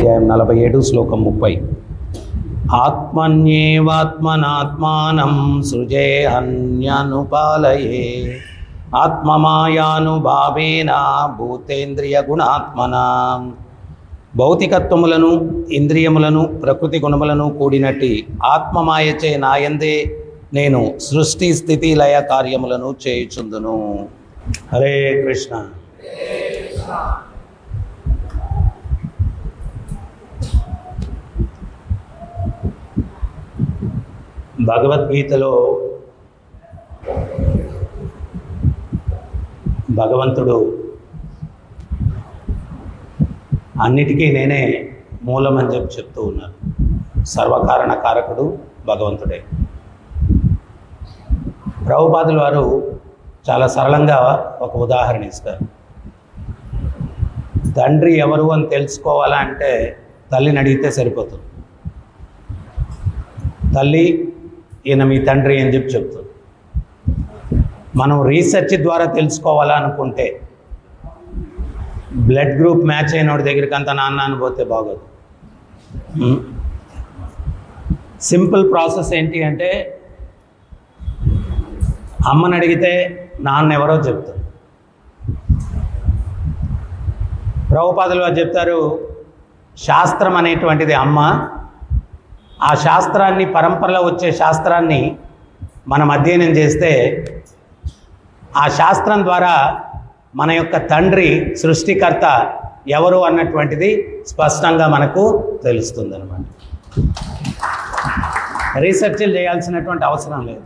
47 శ్లోకం 30. ఆత్మన్యేవాత్మనాత్మానం సృజేహన్యనుపాలయే ఆత్మమాయానుభావేన భూతేంద్రియ గుణాత్మనా. భౌతికత్వములను ఇంద్రియములను ప్రకృతి గుణములను కూడినట్టి ఆత్మమాయచే నాయందే నేను సృష్టి స్థితి లయ కార్యములను చేయుచుందును. హరే కృష్ణ. భగవద్గీతలో భగవంతుడు అన్నిటికీ నేనే మూలం అని చెప్తూ ఉన్నారు. సర్వకారణ కారకుడు భగవంతుడే. ప్రభుపాదుల వారు చాలా సరళంగా ఒక ఉదాహరణ ఇస్తారు. తండ్రి ఎవరు అని తెలుసుకోవాలంటే తల్లిని అడిగితే సరిపోతుంది. తల్లి ఈయన మీ తండ్రి అని చెప్తుంది. మనం రీసెర్చ్ ద్వారా తెలుసుకోవాలనుకుంటే బ్లడ్ గ్రూప్ మ్యాచ్ అయినోడి దగ్గరికి అంత నాన్న అని పోతే బాగోదు. సింపుల్ ప్రాసెస్ ఏంటి అంటే అమ్మని అడిగితే నాన్న ఎవరో చెప్తారు. ప్రభుపాదులు వారు చెప్తారు, శాస్త్రం అనేటువంటిది అమ్మ. ఆ శాస్త్రాన్ని, పరంపరలో వచ్చే శాస్త్రాన్ని మనం అధ్యయనం చేస్తే ఆ శాస్త్రం ద్వారా మన యొక్క తండ్రి సృష్టికర్త ఎవరు అన్నటువంటిది స్పష్టంగా మనకు తెలుస్తుంది అన్నమాట. రీసెర్చ్లు చేయాల్సినటువంటి అవసరం లేదు.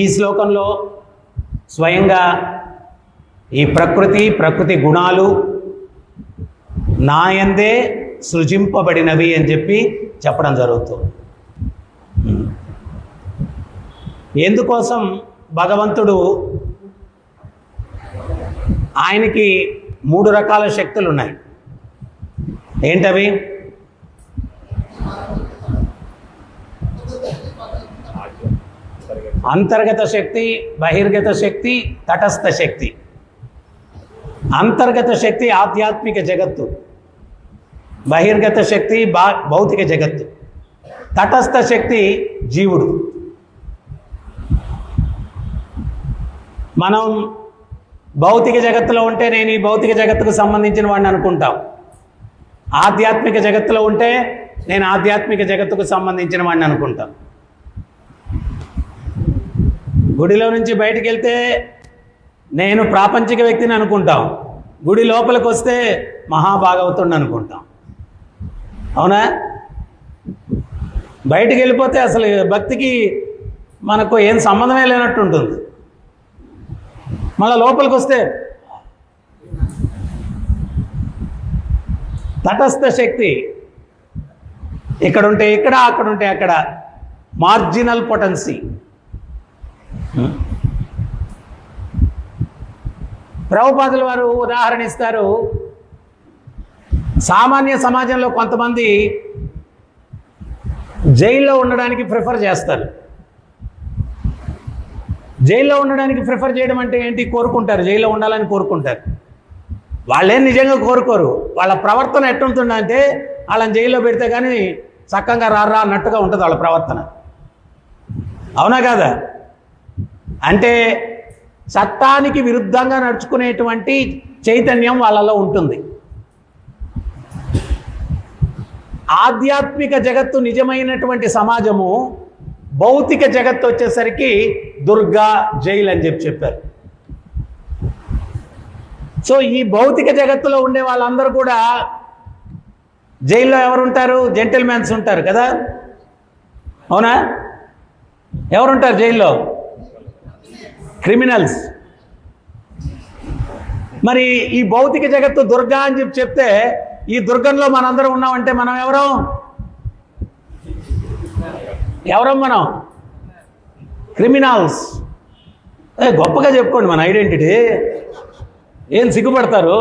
ఈ శ్లోకంలో స్వయంగా ఈ ప్రకృతి గుణాలు నాయందే సృజింపబడినవి అని చెప్పడం జరుగుతుంది. ఎందుకోసం భగవంతుడు ఆయనకి 3 రకాల శక్తులు ఉన్నాయి. ఏంటవి? అంతర్గత శక్తి, బహిర్గత శక్తి, తటస్థ శక్తి. అంతర్గత శక్తి ఆధ్యాత్మిక జగత్తు, బహిర్గత శక్తి భౌతిక జగత్తు, తటస్థ శక్తి జీవుడు. మనం భౌతిక జగత్తులో ఉంటే నేను ఈ భౌతిక జగత్తుకు సంబంధించిన వాడిని అనుకుంటాం. ఆధ్యాత్మిక జగత్తులో ఉంటే నేను ఆధ్యాత్మిక జగత్తుకు సంబంధించిన వాడిని అనుకుంటాం. గుడిలో నుంచి బయటికి వెళ్తే నేను ప్రాపంచిక వ్యక్తిని అనుకుంటాం. గుడి లోపలికి వస్తే మహాభాగవతుడిని అనుకుంటాం. అవునా? బయటికి వెళ్ళిపోతే అసలు భక్తికి మనకు ఏం సంబంధమే లేనట్టు ఉంటుంది. మళ్ళీ లోపలికి వస్తే తటస్థ శక్తి ఇక్కడ ఉంటే ఇక్కడ, అక్కడ ఉంటే అక్కడ, మార్జినల్ పొటెన్సీ. ప్రభుపాదుల వారు ఉదాహరణ ఇస్తారు. సామాన్య సమాజంలో కొంతమంది జైల్లో ఉండడానికి ప్రిఫర్ చేస్తారు. జైల్లో ఉండడానికి ప్రిఫర్ చేయడం అంటే ఏంటి? కోరుకుంటారు, జైల్లో ఉండాలని కోరుకుంటారు. వాళ్ళేం నిజంగా కోరుకోరు. వాళ్ళ ప్రవర్తన ఎట్టుంటుందంటే వాళ్ళని జైల్లో పెడితే కానీ చక్కగా రారా అన్నట్టుగా ఉంటుంది వాళ్ళ ప్రవర్తన. అవునా కాదా? అంటే చట్టానికి విరుద్ధంగా నడుచుకునేటువంటి చైతన్యం వాళ్ళలో ఉంటుంది. ఆధ్యాత్మిక జగత్తు నిజమైనటువంటి సమాజము, భౌతిక జగత్తు వచ్చేసరికి దుర్గా, జైలు అని చెప్పారు. సో ఈ భౌతిక జగత్తులో ఉండే వాళ్ళందరూ కూడా జైల్లో ఎవరుంటారు? జెంటిల్మెన్స్ ఉంటారు కదా. అవునా? ఎవరుంటారు జైల్లో? క్రిమినల్స్. మరి ఈ భౌతిక జగత్తు దుర్గా అని చెప్తే ఈ దుర్గంలో మనందరం ఉన్నామంటే మనం ఎవరం? మనం క్రిమినల్స్. గొప్పగా చెప్పుకోండి మన ఐడెంటిటీ. ఏం సిగ్గుపడతారు?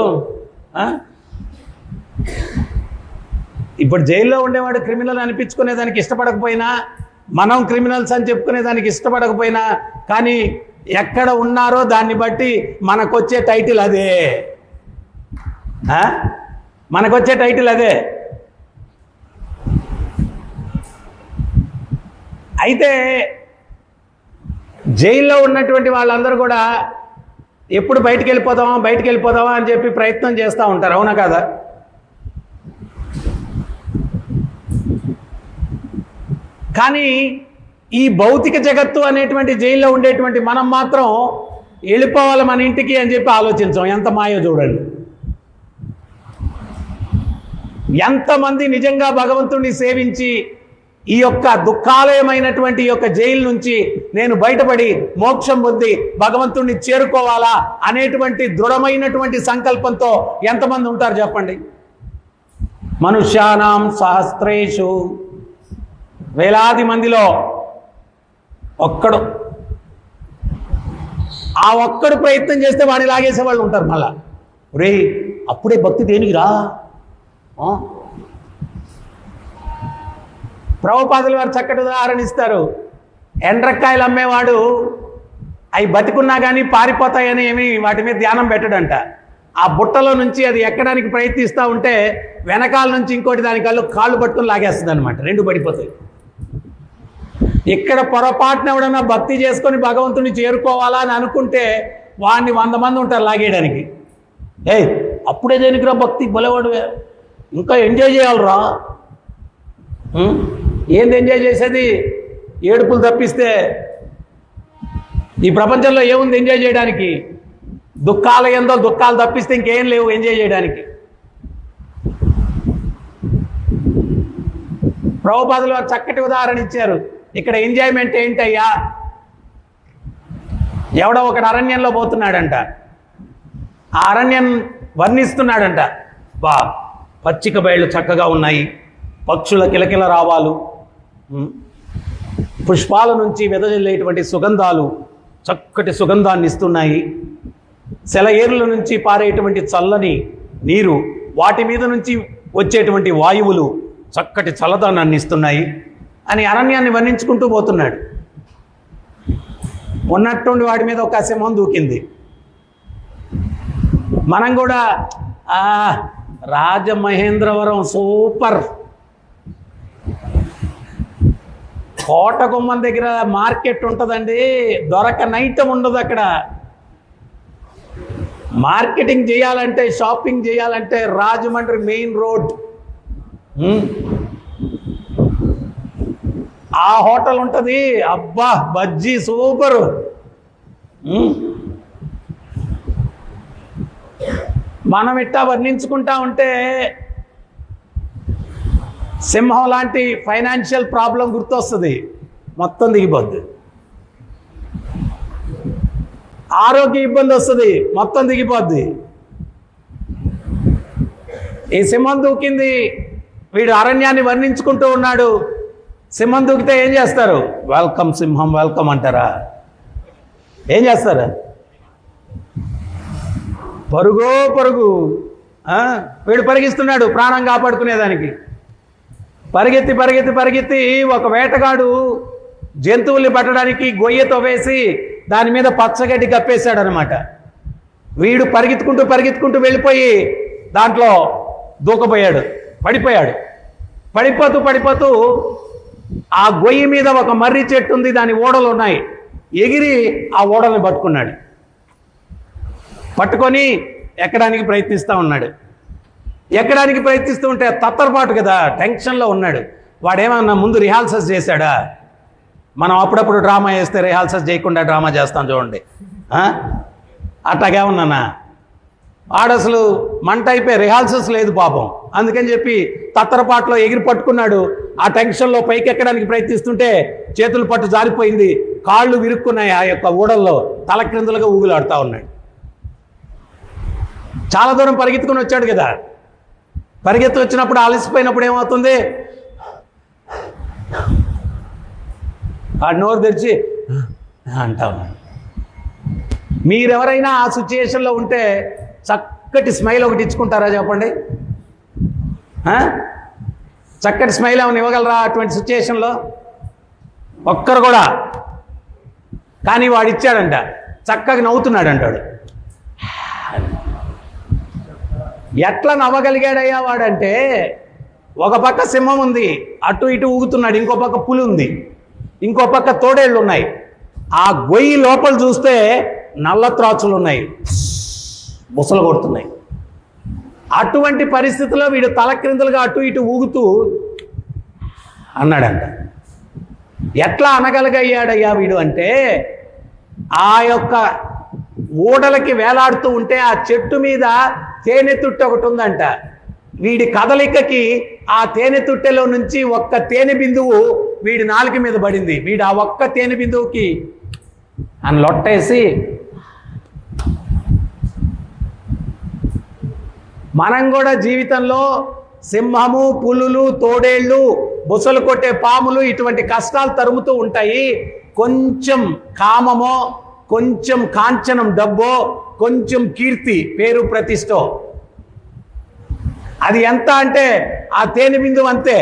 ఇప్పుడు జైల్లో ఉండేవాడు క్రిమినల్ అనిపించుకునేదానికి ఇష్టపడకపోయినా, మనం క్రిమినల్స్ అని చెప్పుకునేదానికి ఇష్టపడకపోయినా, కానీ ఎక్కడ ఉన్నారో దాన్ని బట్టి మనకొచ్చే టైటిల్ అదే. మనకొచ్చే టైటిల్ అదే. అయితే జైల్లో ఉన్నటువంటి వాళ్ళందరూ కూడా ఎప్పుడు బయటికి వెళ్ళిపోదామా అని చెప్పి ప్రయత్నం చేస్తూ ఉంటారు, అవునా కాదా? కానీ ఈ భౌతిక జగత్తు అనేటువంటి జైల్లో ఉండేటువంటి మనం మాత్రం వెళ్ళిపోవాలి మన ఇంటికి అని చెప్పి ఆలోచించాం. ఎంత మాయో చూడండి. ఎంతమంది నిజంగా భగవంతుడిని సేవించి ఈ యొక్క దుఃఖాలయమైనటువంటి ఈ యొక్క జైలు నుంచి నేను బయటపడి మోక్షం పొంది భగవంతుడిని చేరుకోవాలా అనేటువంటి దృఢమైనటువంటి సంకల్పంతో ఎంతమంది ఉంటారు చెప్పండి? మనుష్యానాం సహస్రేషు, వేలాది మందిలో ఒక్కడు. ఆ ఒక్కడు ప్రయత్నం చేస్తే వాడిని లాగేసే వాళ్ళు ఉంటారు. మళ్ళా రే అప్పుడే భక్తి దేనికిరా? ప్రభుపాదుల వారు చక్కటి ఉదాహరణ ఇస్తారు. ఎండ్రక్కాయలు అమ్మేవాడు అవి బతికున్నా కానీ పారిపోతాయని ఏమి వాటి మీద ధ్యానం పెట్టడంట. ఆ బుట్టలో నుంచి అది ఎక్కడానికి ప్రయత్నిస్తూ ఉంటే వెనకాల నుంచి ఇంకోటి దాని కాళ్ళు పట్టుకుని లాగేస్తుంది అనమాట, రెండు పడిపోతాయి. ఇక్కడ పొరపాటున ఎవడన్నా భక్తి చేసుకొని భగవంతుని చేరుకోవాలా అని అనుకుంటే వాడిని 100 మంది ఉంటారు లాగేయడానికి. అప్పుడే దేనికిరా భక్తి, బలవాడువే, ఇంకా ఎంజాయ్ చేయాలరా. ఏంది ఎంజాయ్ చేసేది? ఏడుపులు తప్పిస్తే ఈ ప్రపంచంలో ఏముంది ఎంజాయ్ చేయడానికి? దుఃఖాలు తప్పిస్తే ఇంకేం లేవు ఎంజాయ్ చేయడానికి. ప్రభుపాదులు వారు చక్కటి ఉదాహరణ ఇచ్చారు. ఇక్కడ ఎంజాయ్మెంట్ ఏంటయ్యా? ఎవడో ఒకడు అరణ్యంలో పోతున్నాడంట, ఆ అరణ్యం వర్ణిస్తున్నాడంట. పచ్చిక బయళ్ళు చక్కగా ఉన్నాయి, పక్షుల కిలకిల రావాలు, పుష్పాల నుంచి వెదజల్లేటువంటి సుగంధాలు చక్కటి సుగంధాన్ని ఇస్తున్నాయి, సెలయేరుల నుంచి పారేటువంటి చల్లని నీరు, వాటి మీద నుంచి వచ్చేటువంటి వాయువులు చక్కటి చల్లదనాన్ని ఇస్తున్నాయి అని అరణ్యాన్ని వర్ణించుకుంటూ పోతున్నాడు. ఉన్నట్టుండి వాడి మీద ఒక సింహం దూకింది. మనం కూడా రాజమహేంద్రవరం సూపర్, కోటగుమ్మం దగ్గర మార్కెట్ ఉంటుందండి, దొరకని ఐటమ్ ఉండదు అక్కడ. మార్కెటింగ్ చేయాలంటే, షాపింగ్ చేయాలంటే రాజమండ్రి మెయిన్ రోడ్, ఆ హోటల్ ఉంటుంది. అబ్బా బజ్జీ సూపరు. మనం ఇట్టా వర్ణించుకుంటా ఉంటే సింహం లాంటి ఫైనాన్షియల్ ప్రాబ్లం గుర్తొస్తుంది, మొత్తం దిగిపోద్ది. ఆరోగ్య ఇబ్బంది వస్తుంది, మొత్తం దిగిపోద్ది. ఈ సింహం దూకింది, వీడు అరణ్యాన్ని వర్ణించుకుంటూ ఉన్నాడు. సింహం దూకితే ఏం చేస్తారు? వెల్కమ్ సింహం వెల్కమ్ అంటారా? ఏం చేస్తారు? పరుగు. వీడు పరిగిస్తున్నాడు ప్రాణం కాపాడుకునేదానికి. పరిగెత్తి ఒక వేటగాడు జంతువుల్ని పట్టడానికి గొయ్యతో వేసి దాని మీద పచ్చగడ్డి కప్పేశాడు అనమాట. వీడు పరిగెత్తుకుంటూ వెళ్ళిపోయి దాంట్లో దూకపోయాడు, పడిపోతూ ఆ గొయ్యి మీద ఒక మర్రి చెట్టు ఉంది, దాని ఓడలు ఉన్నాయి. ఎగిరి ఆ ఓడల్ని పట్టుకొని ఎక్కడానికి ప్రయత్నిస్తూ ఉన్నాడు. ఎక్కడానికి ప్రయత్నిస్తూ ఉంటే తత్తరపాటు కదా, టెన్షన్లో ఉన్నాడు. వాడేమన్నా ముందు రిహార్సల్స్ చేశాడా? మనం అప్పుడప్పుడు డ్రామా చేస్తే రిహార్సల్స్ చేయకుండా డ్రామా చేస్తాం చూడండి, అట్లాగేమన్నానా? ఆడసలు మంట అయిపోయి రిహార్సల్స్ లేదు పాపం. అందుకని చెప్పి తత్తరపాటులో ఎగిరి పట్టుకున్నాడు. ఆ టెన్షన్లో పైకి ఎక్కడానికి ప్రయత్నిస్తుంటే చేతులు పట్టు జారిపోయింది, కాళ్ళు విరుక్కున్నాయి. ఆ యొక్క ఊడల్లో తలక్రిందులుగా ఊగులాడుతూ ఉన్నాడు. చాలా దూరం పరిగెత్తుకుని వచ్చాడు కదా. పరిగెత్తి వచ్చినప్పుడు అలసిపోయినప్పుడు ఏమవుతుంది? ఆ నోరు తెరిచి అంటా ఉన్నాడు. మీరెవరైనా ఆ సిచ్యుయేషన్లో ఉంటే చక్కటి స్మైల్ ఒకటి ఇచ్చుకుంటారా చెప్పండి? చక్కటి స్మైల్ ఏమైనా ఇవ్వగలరా అటువంటి సిచ్యుయేషన్లో? ఒక్కరు కూడా. కానీ వాడు ఇచ్చాడంట, చక్కగా నవ్వుతున్నాడు అంటాడు. ఎట్లా నవ్వగలిగాడయ్యా వాడంటే, ఒక పక్క సింహం ఉంది, అటు ఇటు ఊగుతున్నాడు, ఇంకో పక్క పులి ఉంది, ఇంకో పక్క తోడేళ్ళు ఉన్నాయి. ఆ గొయ్యి లోపల చూస్తే నల్ల త్రాచులు ఉన్నాయి, బుసలు కొడుతున్నాయి. అటువంటి పరిస్థితిలో వీడు తలక్రిందులుగా అటు ఇటు ఊగుతూ అన్నాడంట. ఎట్లా అనగలిగయ్యాడయ్యా వీడు అంటే, ఆ యొక్క ఊడలకి వేలాడుతూ ఉంటే ఆ చెట్టు మీద తేనె తుట్టె ఒకటి ఉందంట. వీడి కదలికకి ఆ తేనె తుట్టెలో నుంచి ఒక్క తేనె బిందువు వీడి నాలుక మీద పడింది. వీడు ఆ ఒక్క తేనె బిందువుకి అని లొట్టేసి, మనం కూడా జీవితంలో సింహము, పులులు, తోడేళ్ళు, బుసలు కొట్టే పాములు ఇటువంటి కష్టాలు తరుముతూ ఉంటాయి. కొంచెం కామమో, కొంచెం కాంచనం డబ్బో, కొంచెం కీర్తి పేరు ప్రతిష్టో, అది ఎంత అంటే ఆ తేనె బిందువు అంతే.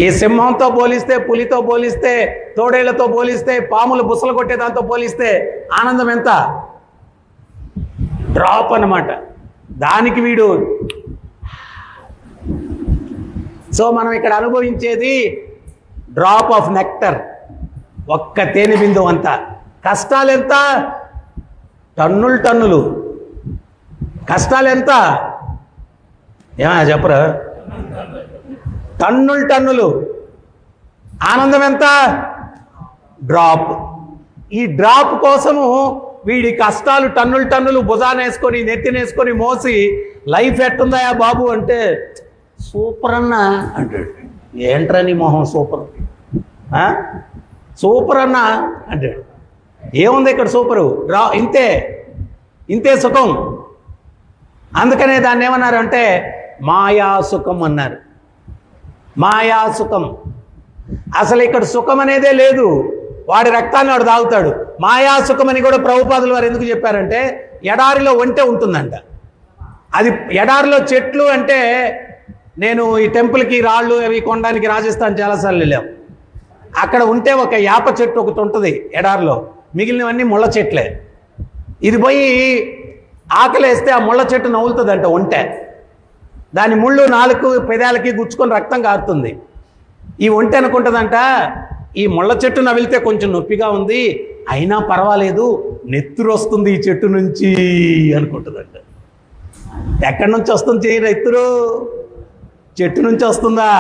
ఈ సింహంతో పోలిస్తే, పులితో పోలిస్తే, తోడేళ్లతో పోలిస్తే, పాములు బుసలు కొట్టే దాంతో పోలిస్తే ఆనందం ఎంత? డ్రాప్ అన్నమాట. దానికి వీడు. సో మనం ఇక్కడ అనుభవించేది డ్రాప్ ఆఫ్ నెక్టర్, ఒక్క తేనె బిందువు అంతా. కష్టాలు ఎంత? టన్నులు టన్నులు. కష్టాలు ఎంత? ఏమన్నా చెప్పరా? టన్నులు టన్నులు. ఆనందం ఎంత? డ్రాప్. ఈ డ్రాప్ కోసము వీడి కష్టాలు టన్నులు టన్నులు భుజానేసుకొని, నెత్తినేసుకొని మోసి, లైఫ్ ఎట్టుందాయా బాబు అంటే, సూపర్ అన్నా అంటాడు. ఏంట్రా నీ మొహం సూపర్? సూపర్ అన్నా అంటాడు. ఏముంది ఇక్కడ సూపరు? ఇంతే, ఇంతే సుఖం. అందుకనే దాన్ని ఏమన్నారు అంటే మాయా సుఖం అన్నారు. మాయా సుఖం. అసలు ఇక్కడ సుఖం అనేదే లేదు. వాడి రక్తాన్ని వాడు తాగుతాడు. మాయా సుఖం అని కూడా ప్రభుపాదులు వారు ఎందుకు చెప్పారంటే, ఎడారిలో ఒంటె ఉంటుందంట. అది ఎడారిలో చెట్లు అంటే, నేను ఈ టెంపుల్కి రాళ్ళు అవి కొనడానికి రాజస్థాన్ చాలాసార్లు వెళ్ళాం. అక్కడ ఉంటే ఒక యాప చెట్టు ఒకటి ఉంటుంది ఎడారిలో, మిగిలినవన్నీ ముళ్ళ చెట్లే. ఇది పోయి ఆకలేస్తే ఆ ముళ్ళ చెట్టు నవ్వులుతుందంట ఒంటె. దాని ముళ్ళు నాలుగు పెదాలకి గుచ్చుకొని రక్తం కారుతుంది. ఈ ఒంటె అనుకుంటుందంట, ఈ ముళ్ళ చెట్టు నవిలితే కొంచెం నొప్పిగా ఉంది, అయినా పర్వాలేదు, నెత్తురు వస్తుంది ఈ చెట్టు నుంచి అనుకుంటుందంట. ఎక్కడి నుంచి వస్తుంది నెత్తురు? చెట్టు నుంచి వస్తుందా?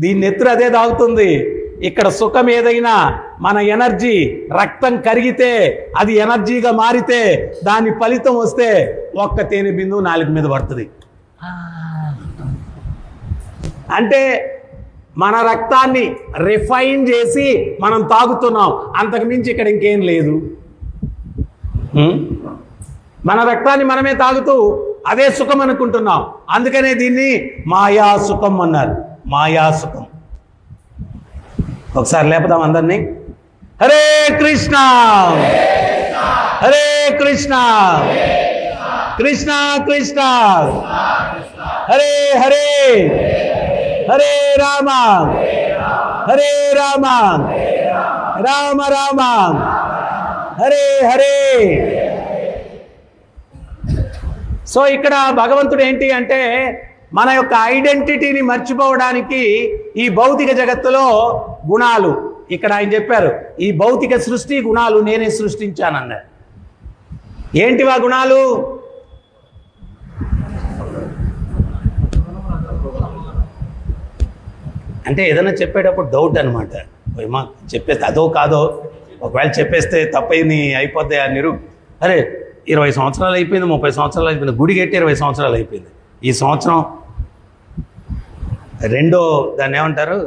దీని నెత్తురు అదే తాగుతుంది. ఇక్కడ సుఖం ఏదైనా, మన ఎనర్జీ రక్తం కరిగితే అది ఎనర్జీగా మారితే దాని ఫలితం వస్తే ఒక్క తేనె బిందువు నాలుగు మీద పడుతుంది. అంటే మన రక్తాన్ని రిఫైన్ చేసి మనం తాగుతున్నాం, అంతకు మించి ఇక్కడ ఇంకేం లేదు. మన రక్తాన్ని మనమే తాగుతూ అదే సుఖం అనుకుంటున్నాం. అందుకనే దీన్ని మాయా సుఖం అన్నారు. మాయా సుఖం. ఒకసారి లేపుదాం అందరినీ. హరే కృష్ణ, హరే కృష్ణ, కృష్ణ కృష్ణ, హరే హరే, హరే రామ, హరే రామ, రామ రామ, హరే హరే. సో ఇక్కడ భగవంతుడు ఏంటి అంటే, మన యొక్క ఐడెంటిటీని మర్చిపోవడానికి ఈ భౌతిక జగత్తులో గుణాలు, ఇక్కడ ఆయన చెప్పారు, ఈ భౌతిక సృష్టి గుణాలు నేనే సృష్టించానన్నారు. ఏంటివా గుణాలు? అంటే ఏదైనా చెప్పేటప్పుడు డౌట్ అనమాట. ఏమో చెప్పేస్తే అదో కాదో, ఒకవేళ చెప్పేస్తే తప్పని అయిపోద్ది ఆ అరే 20 సంవత్సరాలు అయిపోయింది, 30 సంవత్సరాలు అయిపోయింది, గుడి కట్టి 20 సంవత్సరాలు అయిపోయింది, ఈ సంవత్సరం రెండో దాన్ని ఏమంటారు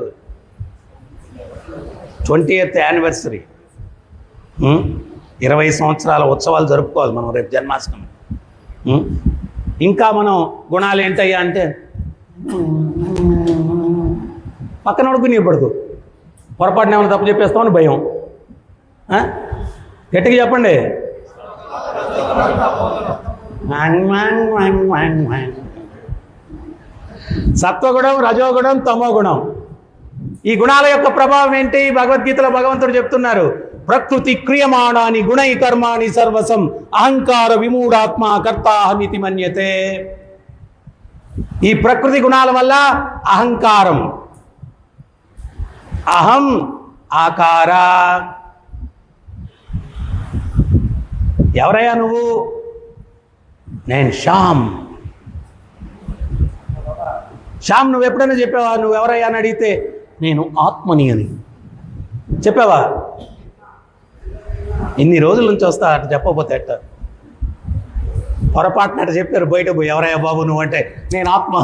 20th యానివర్సరీ, 20 సంవత్సరాల ఉత్సవాలు జరుపుకోవాలి మనం రేపు జన్మాష్టమి. ఇంకా మనం గుణాలు ఏంటయ్యా అంటే, పక్కనోడుకు నీ పడుతూ పొరపాటున ఏమైనా తప్పు చెప్పేస్తామని భయం. గట్టిగా చెప్పండి. సత్వగుణం, రజోగుణం, తమోగుణం. ఈ గుణాల యొక్క ప్రభావం ఏంటి? భగవద్గీతలో భగవంతుడు చెప్తున్నారు, ప్రకృతి క్రియమాణాని గుణై కర్మాణి సర్వసం అహంకార విమూఢాత్మ కర్తాహమితి మన్యతే. ఈ ప్రకృతి గుణాల వల్ల అహంకారం, అహం ఆకార. ఎవరయ్యా నువ్వు? నేను శ్యామ్. శ్యామ్ నువ్వు ఎప్పుడైనా చెప్పావా నువ్వెవరయ్యా అని అడిగితే నేను ఆత్మని అని చెప్పావా? ఇన్ని రోజుల నుంచి వస్తా అటు చెప్పకపోతే అట్ట పొరపాటున అట్ట చెప్పారు బయట పోయి, ఎవరయ్యా బాబు నువ్వు అంటే నేను ఆత్మ.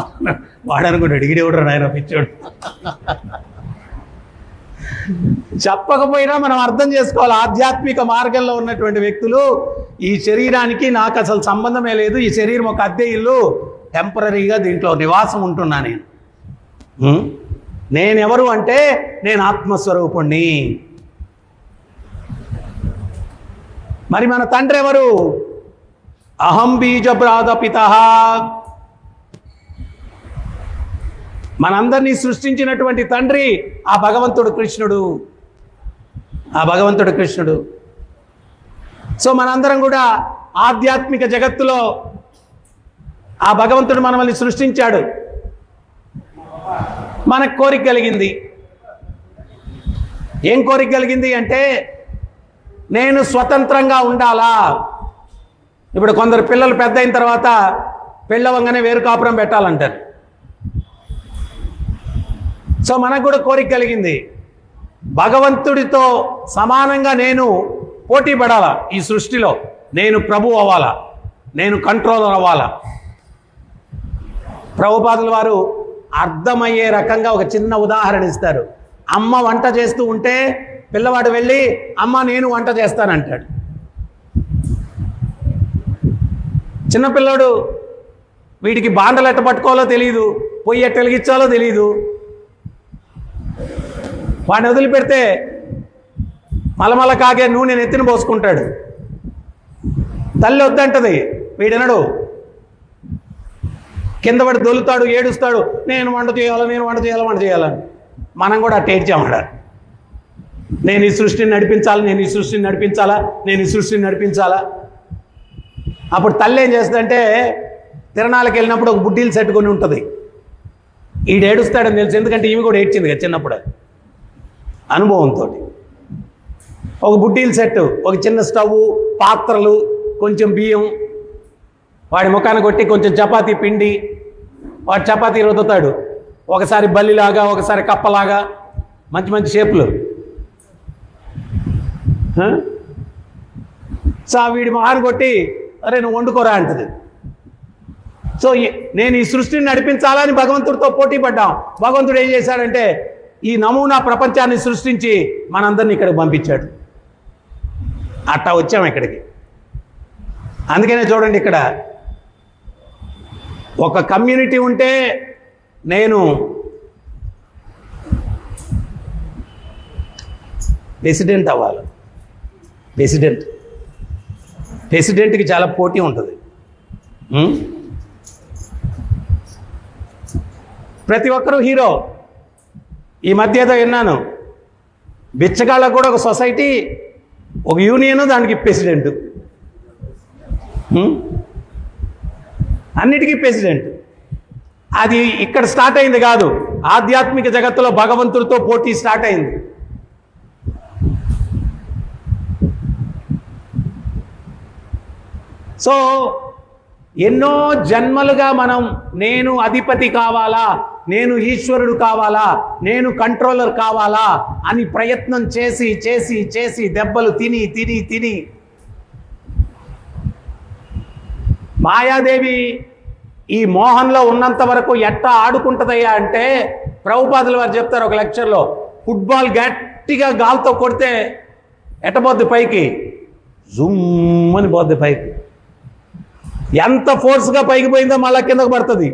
వాడనుకుంటాడు ఇగిడేవుడు నాయన పిచ్చోడు. చెప్పకపోయినా మనం అర్థం చేసుకోవాలి. ఆధ్యాత్మిక మార్గంలో ఉన్నటువంటి వ్యక్తులు ఈ శరీరానికి నాకు అసలు సంబంధమే లేదు, ఈ శరీరం ఒక అద్దె ఇల్లు, టెంపరీగా దీంట్లో నివాసం ఉంటున్నా నేనెవరు అంటే నేను ఆత్మస్వరూపుణ్ణి. మరి మన తండ్రి ఎవరు? అహం బీజ ప్రాదపితః. మనందరినీ సృష్టించినటువంటి తండ్రి ఆ భగవంతుడు కృష్ణుడు. సో మనందరం కూడా ఆధ్యాత్మిక జగత్తులో ఆ భగవంతుడు మనల్ని సృష్టించాడు. మనకు కోరిక కలిగింది. ఏం కోరిక కలిగింది అంటే నేను స్వతంత్రంగా ఉండాలా. ఇప్పుడు కొందరు పిల్లలు పెద్ద అయిన తర్వాత పెళ్ళవంగానే వేరు కాపురం పెట్టాలంటారు. సో మనకు కూడా కోరిక కలిగింది, భగవంతుడితో సమానంగా నేను పోటీ పడాలా ఈ సృష్టిలో, నేను ప్రభు అవ్వాలా, నేను కంట్రోలర్ అవ్వాలా. ప్రభుపాదుల వారు అర్థమయ్యే రకంగా ఒక చిన్న ఉదాహరణ ఇస్తారు. అమ్మ వంట చేస్తూ ఉంటే పిల్లవాడు వెళ్ళి అమ్మ నేను వంట చేస్తానంటాడు. చిన్నపిల్లాడు వీడికి బాండలు ఎట్ట పట్టుకోవాలో తెలియదు, పొయ్యి ఎట్ట వెలిగించాలో తెలియదు. వాడిని వదిలిపెడితే మలమల కాగే నూనె నెత్తిన పోసుకుంటాడు. తల్లి వద్దంటది, వీడనడు, కింద పడి దొలుతాడు, ఏడుస్తాడు, నేను వంట చేయాలని. మనం కూడా అట్ట ఏడ్చామడ. నేను ఈ సృష్టిని నడిపించాలా. అప్పుడు తల్లి ఏం చేస్తుందంటే తిరణాలకు వెళ్ళినప్పుడు ఒక బుడ్డీలు సెట్ కొని ఉంటుంది. ఈడు ఏడుస్తాడని తెలుసు, ఎందుకంటే ఈమె కూడా ఏడ్చింది కదా చిన్నప్పుడు అనుభవంతో. ఒక బుడ్డీల సెట్, ఒక చిన్న స్టవ్, పాత్రలు, కొంచెం బియ్యం, వాడి ముఖాన్ని కొట్టి కొంచెం చపాతీ పిండి, వాడు చపాతీ రుద్దుతాడు. ఒకసారి బల్లిలాగా, ఒకసారి కప్పలాగా, మంచి మంచి షేపులు. సో వీడి మొహాన్ని కొట్టి అరే నువ్వు వండుకోరా అంటది. సో నేను ఈ సృష్టిని నడిపించాలని భగవంతుడితో పోటీ పడ్డాం. భగవంతుడు ఏం చేశాడంటే ఈ నమూనా ప్రపంచాన్ని సృష్టించి మనందరినీ ఇక్కడికి పంపించాడు. అట్టా వచ్చాము ఇక్కడికి. అందుకనే చూడండి, ఇక్కడ ఒక కమ్యూనిటీ ఉంటే నేను ప్రెసిడెంట్ అవ్వాలి. ప్రెసిడెంట్కి చాలా పోటీ ఉంటుంది. ప్రతి ఒక్కరూ హీరో. ఈ మధ్య ఏదో విన్నాను, బిచ్చగాళ్ళకు కూడా ఒక సొసైటీ, ఒక యూనియన్, దానికి ప్రెసిడెంట్, అన్నిటికీ ప్రెసిడెంట్. అది ఇక్కడ స్టార్ట్ అయింది కాదు, ఆధ్యాత్మిక జగత్తులో భగవంతుడితో పోటీ స్టార్ట్ అయింది. సో ఎన్నో జన్మలుగా మనం నేను అధిపతి కావాలా, నేను ఈశ్వరుడు కావాలా, నేను కంట్రోలర్ కావాలా అని ప్రయత్నం చేసి చేసి చేసి దెబ్బలు తిని తిని తిని మాయాదేవి ఈ మోహంలో ఉన్నంత వరకు ఎట్టా ఆడుకుంటుందయ్యా అంటే ప్రభుపాదుల వారు చెప్తారు ఒక లెక్చర్లో, ఫుట్బాల్ గట్టిగా గాల్తో కొడితే ఎట్టబోద్ది పైకి, జుమ్ అని పోద్ది పైకి. ఎంత ఫోర్స్గా పైకి పోయిందో మళ్ళీ కిందకు పడుతుంది,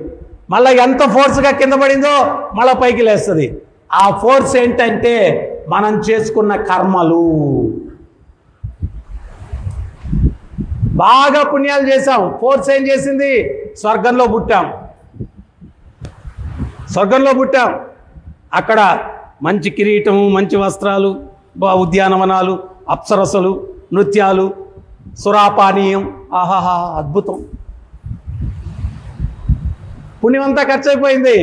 మళ్ళీ ఎంత ఫోర్స్గా కింద పడిందో మళ్ళీ పైకి లేస్తుంది. ఆ ఫోర్స్ ఏంటంటే మనం చేసుకున్న కర్మలు. బాగా పుణ్యాలు చేశాం, ఫోర్స్ ఏం చేసింది, స్వర్గంలో పుట్టాం. అక్కడ మంచి కిరీటము, మంచి వస్త్రాలు, ఉద్యానవనాలు, అప్సరసలు, నృత్యాలు, సురాపానీయం, ఆహాహా అద్భుతం. పుణ్యమంతా ఖర్చు అయిపోయింది,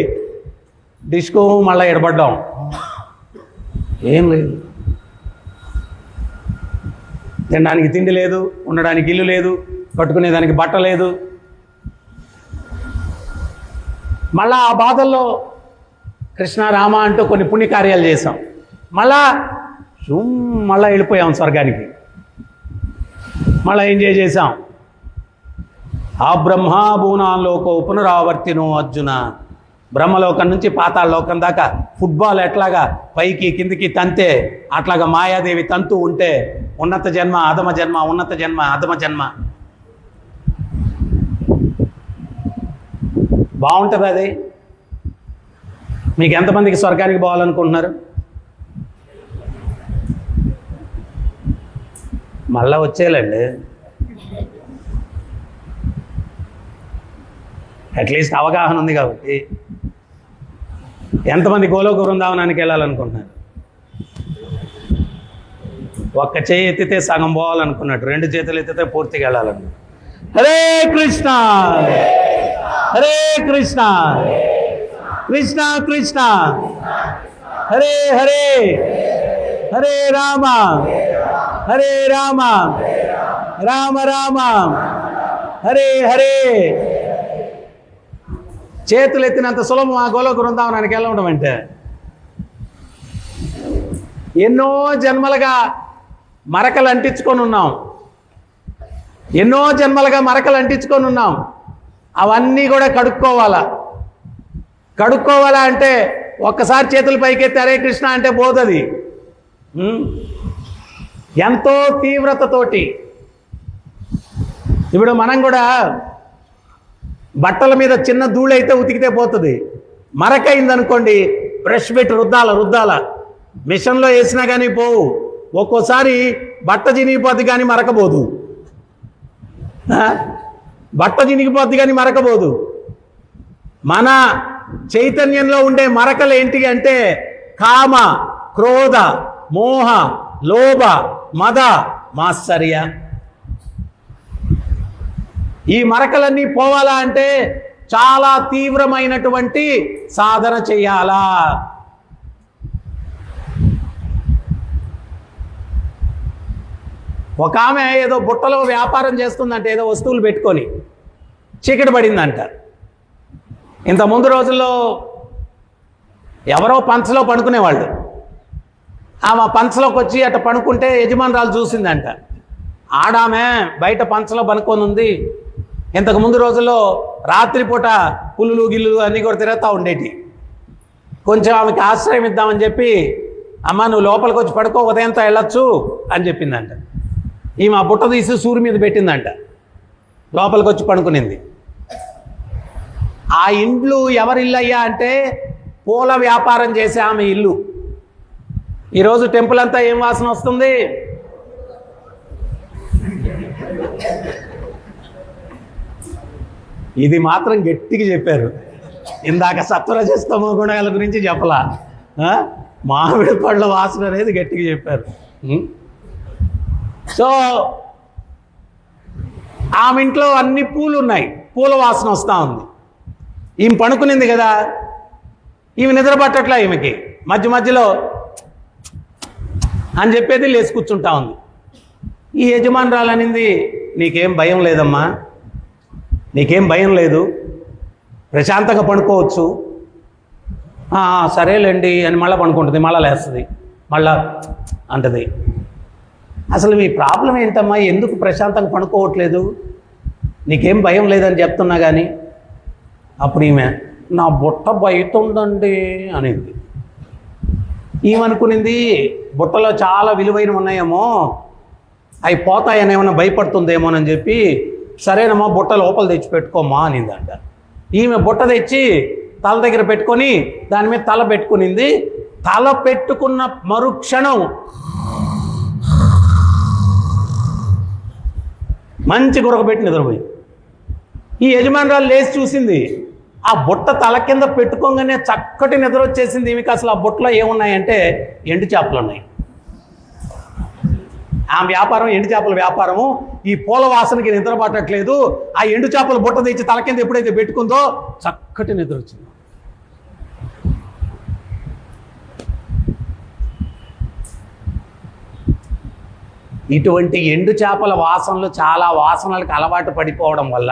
డిస్కో మళ్ళీ ఎడబడ్డాం, ఏం లేదు. తినడానికి తిండి లేదు, ఉండడానికి ఇల్లు లేదు, కట్టుకునేదానికి బట్ట లేదు. మళ్ళా ఆ బాధల్లో కృష్ణ రామ అంటూ కొన్ని పుణ్యకార్యాలు చేసాం, మళ్ళా వెళ్ళిపోయాం స్వర్గానికి. మళ్ళీ ఎంజాయ్ చేసాం. ఆ బ్రహ్మాభూనాలోకో పునరావర్తినో అర్జున. బ్రహ్మలోకం నుంచి పాతాళలోకం దాకా ఫుట్బాల్ ఎట్లాగా పైకి కిందికి తంతే, అట్లాగా మాయాదేవి తంతు ఉంటే ఉన్నత జన్మ అధమ జన్మ, ఉన్నత జన్మ అధమ జన్మ. బాగుంటుంది అది. మీకు ఎంతమందికి స్వర్గానికి పోవాలనుకుంటున్నారు? మళ్ళా వచ్చేయాలండి, అట్లీస్ట్ అవగాహన ఉంది కాబట్టి. ఎంతమంది గోలోక బృందావనానికి వెళ్ళాలనుకుంటున్నారు? ఒక్క చేయి ఎత్తితే సగం పోవాలనుకున్నట్టు, 2 చేతులు ఎత్తితే పూర్తిగా వెళ్ళాలనుకున్నాడు. హరే కృష్ణ హరే కృష్ణ కృష్ణ కృష్ణ హరే హరే హరే రామ హరే రామ రామ రామ హరే హరే. చేతులు ఎత్తినంత సులభం ఆ గోలోక బృందావనానికి వెళ్ళడం అంటే. ఎన్నో జన్మలుగా మరకలు అంటించుకొని ఉన్నాం, ఎన్నో జన్మలుగా మరకలు అంటించుకొని ఉన్నాం. అవన్నీ కూడా కడుక్కోవాలా అంటే ఒక్కసారి చేతులు పైకెత్తి హరే కృష్ణ అంటే పోతుంది. ఎంతో తీవ్రతతోటి. ఇప్పుడు మనం కూడా బట్టల మీద చిన్న ధూళి అయితే ఉతికితే పోతుంది, మరకైందనుకోండి బ్రష్ పెట్టి రుద్దాల. మిషన్లో వేసినా కానీ పోవు. ఒక్కోసారి బట్ట చినిగిపోద్ది కానీ మరకపోదు, బట్ట చినిగిపోద్ది కానీ మరకపోదు. మన చైతన్యంలో ఉండే మరకలు ఏంటి అంటే కామ, క్రోధ, మోహ, లోభ, మద, మాత్సర్య. ఈ మరకలన్నీ పోవాలా అంటే చాలా తీవ్రమైనటువంటి సాధన చెయ్యాలా. ఒక ఆమె ఏదో బుట్టలో వ్యాపారం చేస్తుందంట, ఏదో వస్తువులు పెట్టుకొని. చీకటి పడిందంట. ఇంత ముందు రోజుల్లో ఎవరో పంచలో పడుకునేవాళ్ళు. ఆమె పంచలోకి వచ్చి అట్ట పడుకుంటే యజమానురాలు చూసిందంట. ఆడామె బయట పంచలో పనుకొని ఉంది. ఇంతకు ముందు రోజుల్లో రాత్రిపూట పులులు గిల్లులు అన్నీ కూడా తిరుగుతూ ఉండేటి. కొంచెం ఆమెకి ఆశ్రయం ఇద్దామని చెప్పి, అమ్మ నువ్వు లోపలికి వచ్చి పడుకో, ఉదయంతో వెళ్ళొచ్చు అని చెప్పిందంట. ఈమె ఆ బుట్ట తీసి సూర్యు మీద పెట్టిందంట, లోపలికి వచ్చి పడుకునింది. ఆ ఇండ్లు ఎవరి ఇల్లు అయ్యా అంటే పూల వ్యాపారం చేసే ఆమె ఇల్లు. ఈరోజు టెంపుల్ అంతా ఏం వాసన వస్తుంది? ఇది మాత్రం గట్టిగా చెప్పారు. ఇందాక సత్వరజస్తమో గుణాల గురించి చెప్పలా, మామిడి పళ్ళ వాసన అనేది గట్టిగా చెప్పారు. సో ఆమె ఇంట్లో అన్ని పూలు ఉన్నాయి, పూల వాసన వస్తూ ఉంది. ఈమె పడుకునింది కదా, ఈమె నిద్ర పట్టట్లా. ఈమెకి మధ్య మధ్యలో అని చెప్పేది లేచి కూర్చుంటా ఉంది. ఈ యజమానురాలు అనింది, నీకేం భయం లేదమ్మా, నీకేం భయం లేదు, ప్రశాంతంగా పడుకోవచ్చు. సరేలేండి అని మళ్ళీ పడుకుంటుంది, మళ్ళీ లేస్తుంది, మళ్ళా అంటది. అసలు మీ ప్రాబ్లం ఏంటమ్మా, ఎందుకు ప్రశాంతంగా పడుకోవట్లేదు, నీకేం భయం లేదని చెప్తున్నా కానీ. అప్పుడు ఈమె, నా బుట్ట బయట ఉందండి అనేది. ఈమెనుకునింది బుట్టలో చాలా విలువైనవి ఉన్నాయేమో, అవి పోతాయని ఏమన్నా భయపడుతుందేమోనని చెప్పి, సరేనమ్మా బుట్ట లోపల తెచ్చి పెట్టుకోమ్మా అనిందంట. ఈమె బుట్ట తెచ్చి తల దగ్గర పెట్టుకొని దాని మీద తల పెట్టుకునింది. తల పెట్టుకున్న మరుక్షణం మంచి గురకబెట్టి నిద్రపోయి. ఈ యజమానురాలు లేచి చూసింది, ఆ బుట్ట తల కింద పెట్టుకోగానే చక్కటి నిద్ర వచ్చేసింది. ఈమెకి అసలు ఆ బుట్టలో ఏమున్నాయంటే ఎండు చేపలు ఉన్నాయి. ఆ వ్యాపారం ఎండు చేపల వ్యాపారము. ఈ పూల వాసనకి నిద్ర పట్టట్లేదు. ఆ ఎండు చేపల బుట్ట తెచ్చి తల కింద ఎప్పుడైతే పెట్టుకుందో చక్కటి నిద్ర వచ్చింది. ఇటువంటి ఎండు చేపల వాసనలు చాలా వాసనలకు అలవాటు పడిపోవడం వల్ల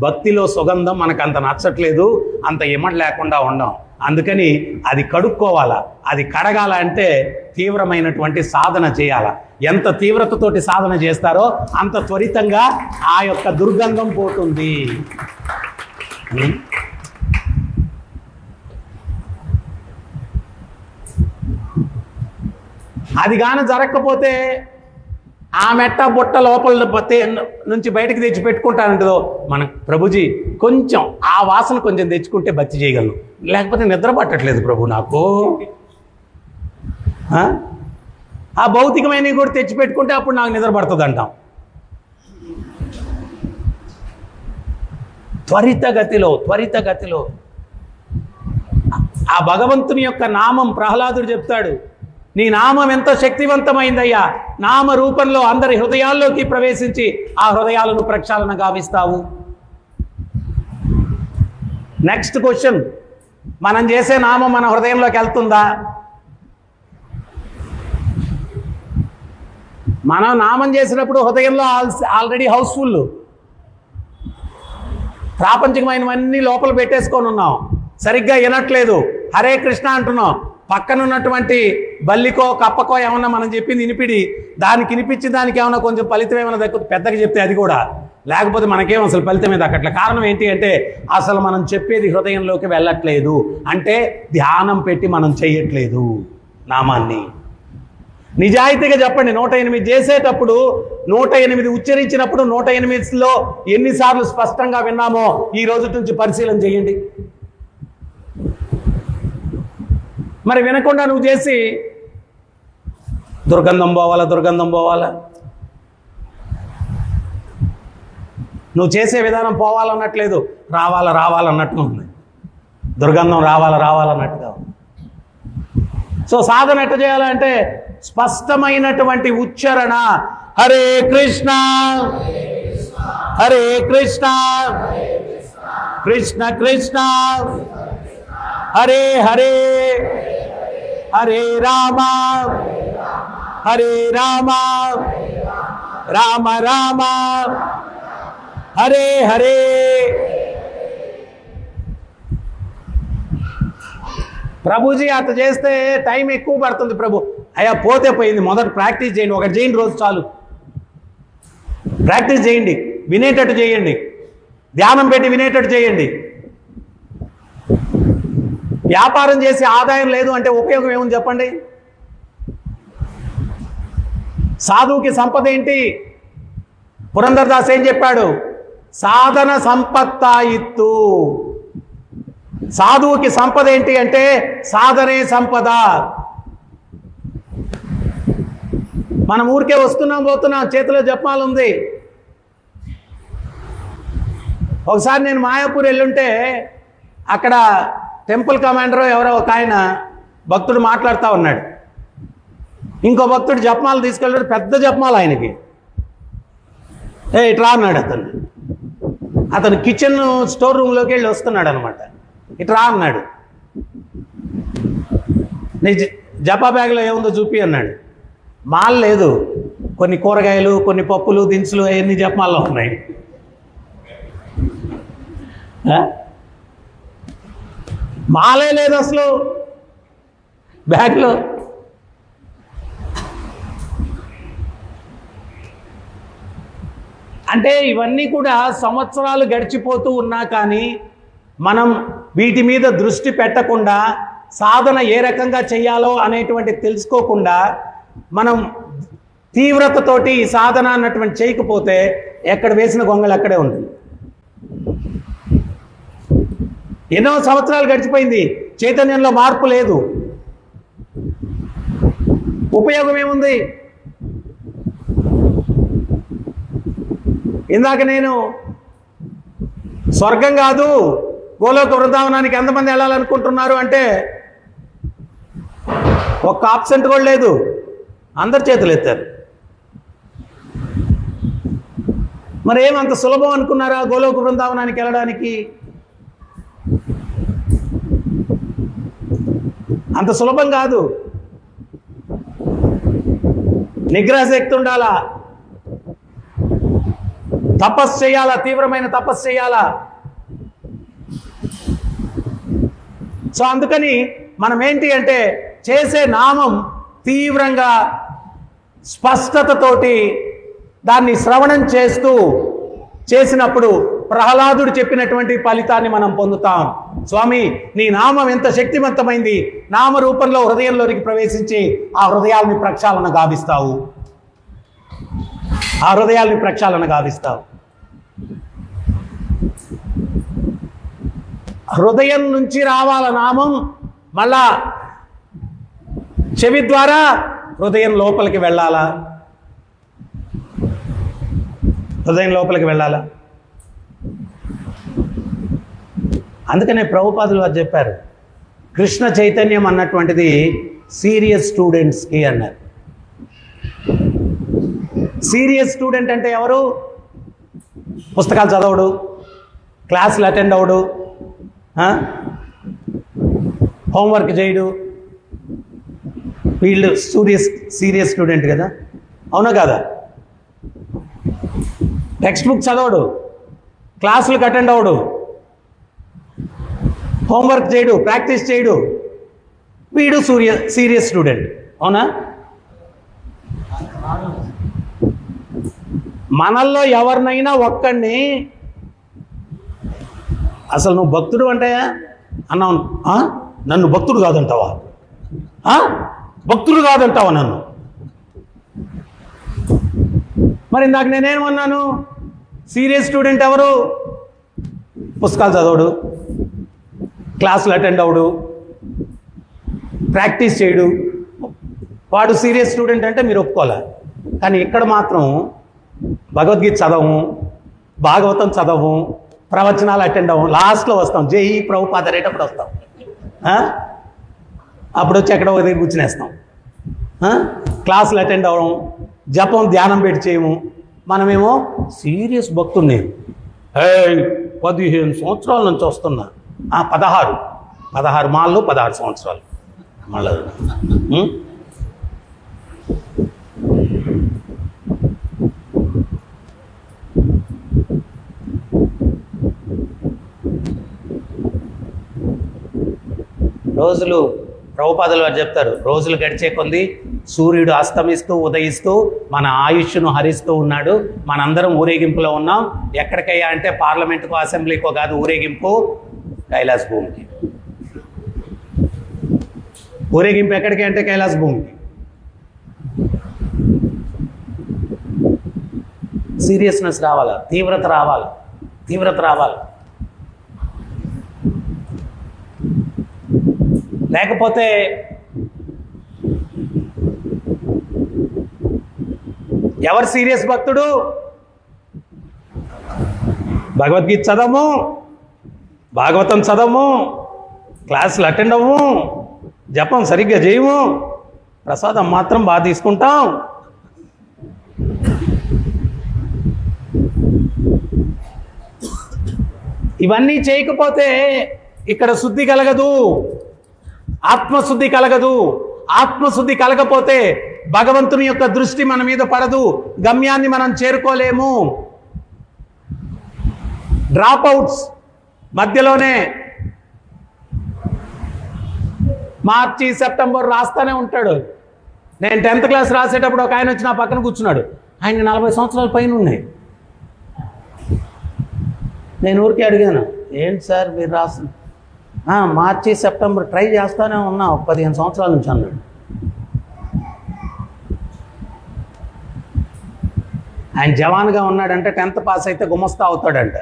భక్తిలో సుగంధం మనకు అంత నచ్చట్లేదు, అంత ఇమడ లేకుండా ఉండం. అందుకని అది కడుక్కోవాలా. అది కడగాల అంటే తీవ్రమైనటువంటి సాధన చేయాల. ఎంత తీవ్రతతోటి సాధన చేస్తారో అంత త్వరితంగా ఆ యొక్క దుర్గంధం పోతుంది. అది గాని జరగకపోతే ఆ మెట్ట బుట్ట లోపల నుంచి బయటకు తెచ్చి పెట్టుకుంటానంటదో మన ప్రభుజీ కొంచెం ఆ వాసన కొంచెం తెచ్చుకుంటే భక్తి చేయగలను, లేకపోతే నిద్ర పట్టట్లేదు ప్రభు నాకు. ఆ భౌతికమైనవి కూడా తెచ్చి పెట్టుకుంటే అప్పుడు నాకు నిద్ర పడుతుంది అంటాం. త్వరితగతిలో ఆ భగవంతుని యొక్క నామం ప్రహ్లాదుడు చెప్తాడు, నీ నామం ఎంత శక్తివంతమైందయ్యా, నామ రూపంలో అందరి హృదయాల్లోకి ప్రవేశించి ఆ హృదయాలను ప్రక్షాళన గావిస్తావు. నెక్స్ట్ క్వశ్చన్, మనం చేసే నామం మన హృదయంలోకి వెళ్తుందా? మనం నామం చేసినప్పుడు హృదయంలో ఆల్రెడీ హౌస్ఫుల్, ప్రాపంచికమైనవన్నీ లోపల పెట్టేసుకొని ఉన్నాం, సరిగ్గా వినట్లేదు, హరే కృష్ణ అంటున్నాం. పక్కనున్నటువంటి బల్లికో కప్పకో ఏమన్నా మనం చెప్పింది వినిపిడి దానికి వినిపించి దానికి ఏమన్నా కొంచెం ఫలితం ఏమైనా దక్కుతుంది, పెద్దగా చెప్తే అది కూడా, లేకపోతే మనకేం అసలు ఫలితమే దక్కట్లేదు. కారణం ఏంటి అంటే అసలు మనం చెప్పేది హృదయంలోకి వెళ్ళట్లేదు, అంటే ధ్యానం పెట్టి మనం చేయట్లేదు నామాన్ని. నిజాయితీగా చెప్పండి, 108 చేసేటప్పుడు 108 ఉచ్చరించినప్పుడు 108లో ఎన్నిసార్లు స్పష్టంగా విన్నామో ఈ రోజు నుంచి పరిశీలన చేయండి. మరి వినకుండా నువ్వు చేసి దుర్గంధం పోవాలా, నువ్వు చేసే విధానం పోవాలన్నట్లేదు, రావాలన్నట్టుగా ఉంది, దుర్గంధం రావాలన్నట్టుగా ఉంది. సో సాధన ఎట్ట చేయాలంటే స్పష్టమైనటువంటి ఉచ్చారణ, హరే కృష్ణ హరే కృష్ణ కృష్ణ కృష్ణ హరే హరే హరే రామ హరే రామ రామ రామ హరే హరే. ప్రభుజీ అట్లా చేస్తే టైం ఎక్కువ పడుతుంది ప్రభు. అయ్యా పోతే పోయింది, మొదట ప్రాక్టీస్ చేయండి, ఒకటి చేయండి రోజు చాలు. ప్రాక్టీస్ చేయండి, వినేటట్టు చేయండి, ధ్యానం పెట్టి వినేటట్టు చేయండి. వ్యాపారం చేసి ఆదాయం లేదు అంటే ఉపయోగం ఏముంది చెప్పండి? సాధువుకి సంపద ఏంటి? పురంధరదాస్ ఏం చెప్పాడు? సాధన సంపత్తాయిత్తు. సాధువుకి సంపద ఏంటి అంటే సాధనే సంపద. మనం ఊరికే వస్తున్నాం పోతున్నాం, చేతిలో జపమాల ఉంది. ఒకసారి నేను మాయాపూర్ వెళ్ళుంటే అక్కడ టెంపుల్ కమాండర్ ఎవరో ఒక ఆయన భక్తుడు మాట్లాడుతూ ఉన్నాడు. ఇంకో భక్తుడు జపమాల తీసుకెళ్ళాడు, పెద్ద జపమాల ఆయనకి. ఇట్లా అన్నాడు అతను కిచెన్ స్టోర్ రూమ్లోకి వెళ్ళి వస్తున్నాడు అనమాట. ఇట్లా అన్నాడు, నీ జపా బ్యాగ్లో ఏముందో చూపి అన్నాడు. మాల లేదు, కొన్ని కూరగాయలు, కొన్ని పప్పులు, దినుసులు అవన్నీ జపమాల్లో ఉన్నాయి. మాలే లేదు అసలు బ్యాగ్లో. అంటే ఇవన్నీ కూడా సంవత్సరాలు గడిచిపోతూ ఉన్నా కానీ మనం వీటి మీద దృష్టి పెట్టకుండా, సాధన ఏ రకంగా చేయాలో అనేటువంటి తెలుసుకోకుండా మనం తీవ్రతతోటి ఈ సాధన అన్నటువంటి చేయకపోతే ఎక్కడ వేసిన గొంగళి అక్కడే ఉంటుంది. ఎన్నో సంవత్సరాలు గడిచిపోయింది, చైతన్యంలో మార్పు లేదు, ఉపయోగం ఏముంది? ఇందాక నేను స్వర్గం కాదు గోలోక వృందావనానికి ఎంతమంది వెళ్ళాలనుకుంటున్నారు అంటే ఒక్క ఆబ్సెంట్ కూడా లేదు, అందరు చేతులు ఎత్తారు. మరేమంత సులభం అనుకున్నారా గోలోక బృందావనానికి వెళ్ళడానికి? అంత సులభం కాదు. నిగ్రహశక్తి ఉండాలా, తపస్సు చేయాలా, తీవ్రమైన తపస్సు చేయాలా. సో అందుకని మనం ఏంటి అంటే చేసే నామం తీవ్రంగా స్పష్టతతోటి దాన్ని శ్రవణం చేసినప్పుడు ప్రహ్లాదుడు చెప్పినటువంటి ఫలితాన్ని మనం పొందుతాం. స్వామి, నీ నామం ఎంత శక్తివంతమైంది, నామ రూపంలో హృదయంలోనికి ప్రవేశించి ఆ హృదయాల్ని ప్రక్షాళన గావిస్తావు, ఆ హృదయాల్ని ప్రక్షాళన గావిస్తావు. హృదయం నుంచి రావాల నామం, మళ్ళా చెవి ద్వారా హృదయం లోపలికి వెళ్ళాలా, హృదయం లోపలికి వెళ్ళాలా. అందుకనే ప్రభుపాదులు వారు చెప్పారు, కృష్ణ చైతన్యం అన్నటువంటిది సీరియస్ స్టూడెంట్స్కి అన్నారు. సీరియస్ స్టూడెంట్ అంటే ఎవరు? పుస్తకాలు చదవడు, క్లాసులు అటెండ్ అవడు, హోంవర్క్ చేయడు, వీళ్ళు సీరియస్ స్టూడెంట్ కదా, అవునా కాదా? టెక్స్ట్ బుక్ చదవడు, క్లాసులకు అటెండ్ అవడు, హోంవర్క్ చేయడు, ప్రాక్టీస్ చేయడు, వీడు సీరియస్ స్టూడెంట్, అవునా? మనల్లో ఎవరినైనా ఒక్కడిని అసలు నువ్వు భక్తుడు అంటే అన్నావు, నన్ను భక్తుడు కాదంటావా, భక్తుడు కాదంటావా నన్ను? మరి ఇందాక నేనేమన్నాను? సీరియస్ స్టూడెంట్ ఎవరు? పుస్తకాలు చదవడు, క్లాసులు అటెండ్ అవడు, ప్రాక్టీస్ చేయడు, వాడు సీరియస్ స్టూడెంట్ అంటే మీరు ఒప్పుకోలే. కానీ ఇక్కడ మాత్రం భగవద్గీత చదవము, భాగవతం చదవము, ప్రవచనాలు అటెండ్ అవ్వం, లాస్ట్లో వస్తాం జై ప్రభుపాద రేటప్పుడు వస్తాం, అప్పుడు వచ్చి ఎక్కడో దగ్గర కూర్చునేస్తాం, క్లాసులు అటెండ్ అవ్వడం, జపం ధ్యానం పెట్టి చేయము. మనమేమో సీరియస్ భక్తుడిని 15 సంవత్సరాల నుంచి వస్తున్నా, 16 మాళ్ళు 16 సంవత్సరాలు మళ్ళీ. రోజులు ప్రభుపాదులు వారు చెప్తారు, రోజులు గడిచే కొంది సూర్యుడు అస్తమిస్తూ ఉదయిస్తూ మన ఆయుష్ను హరిస్తూ ఉన్నాడు. మనందరం ఊరేగింపులో ఉన్నాం. ఎక్కడికయ్యా అంటే పార్లమెంటుకో అసెంబ్లీకో కాదు ఊరేగింపు, కైలాస భూమికి. ఊరేగింపు ఎక్కడికి అంటే కైలాస భూమికి. సీరియస్నెస్ రావాలా, తీవ్రత రావాలా. లేకపోతే ఎవరు సీరియస్ భక్తుడు? భగవద్గీత చదవము, భాగవతం చదవము, క్లాసులు అటెండ్ అవ్వము, జపం సరిగ్గా చేయము, ప్రసాదం మాత్రం బాగా తీసుకుంటాం. ఇవన్నీ చేయకపోతే ఇక్కడ శుద్ధి కలగదు, ఆత్మశుద్ధి కలగదు. ఆత్మశుద్ధి కలగపోతే భగవంతుని యొక్క దృష్టి మన మీద పడదు, గమ్యాన్ని మనం చేరుకోలేము. డ్రాప్ అవుట్స్ మధ్యలోనే మార్చి సెప్టెంబర్ రాస్తానే ఉంటాడు. నేను 10th క్లాస్ రాసేటప్పుడు ఒక ఆయన వచ్చి నా పక్కన కూర్చున్నాడు. ఆయన 40 సంవత్సరాల పైన ఉన్నాయి. నేను ఊరికే అడిగాను, ఏంటి సార్ మీరు రాస్తుంది? మార్చి సెప్టెంబర్ ట్రై చేస్తానే ఉన్నా 15 సంవత్సరాల నుంచి అన్నాడు. ఆయన జవాన్గా ఉన్నాడంటే 10th పాస్ అయితే గుమస్తా అవుతాడంట,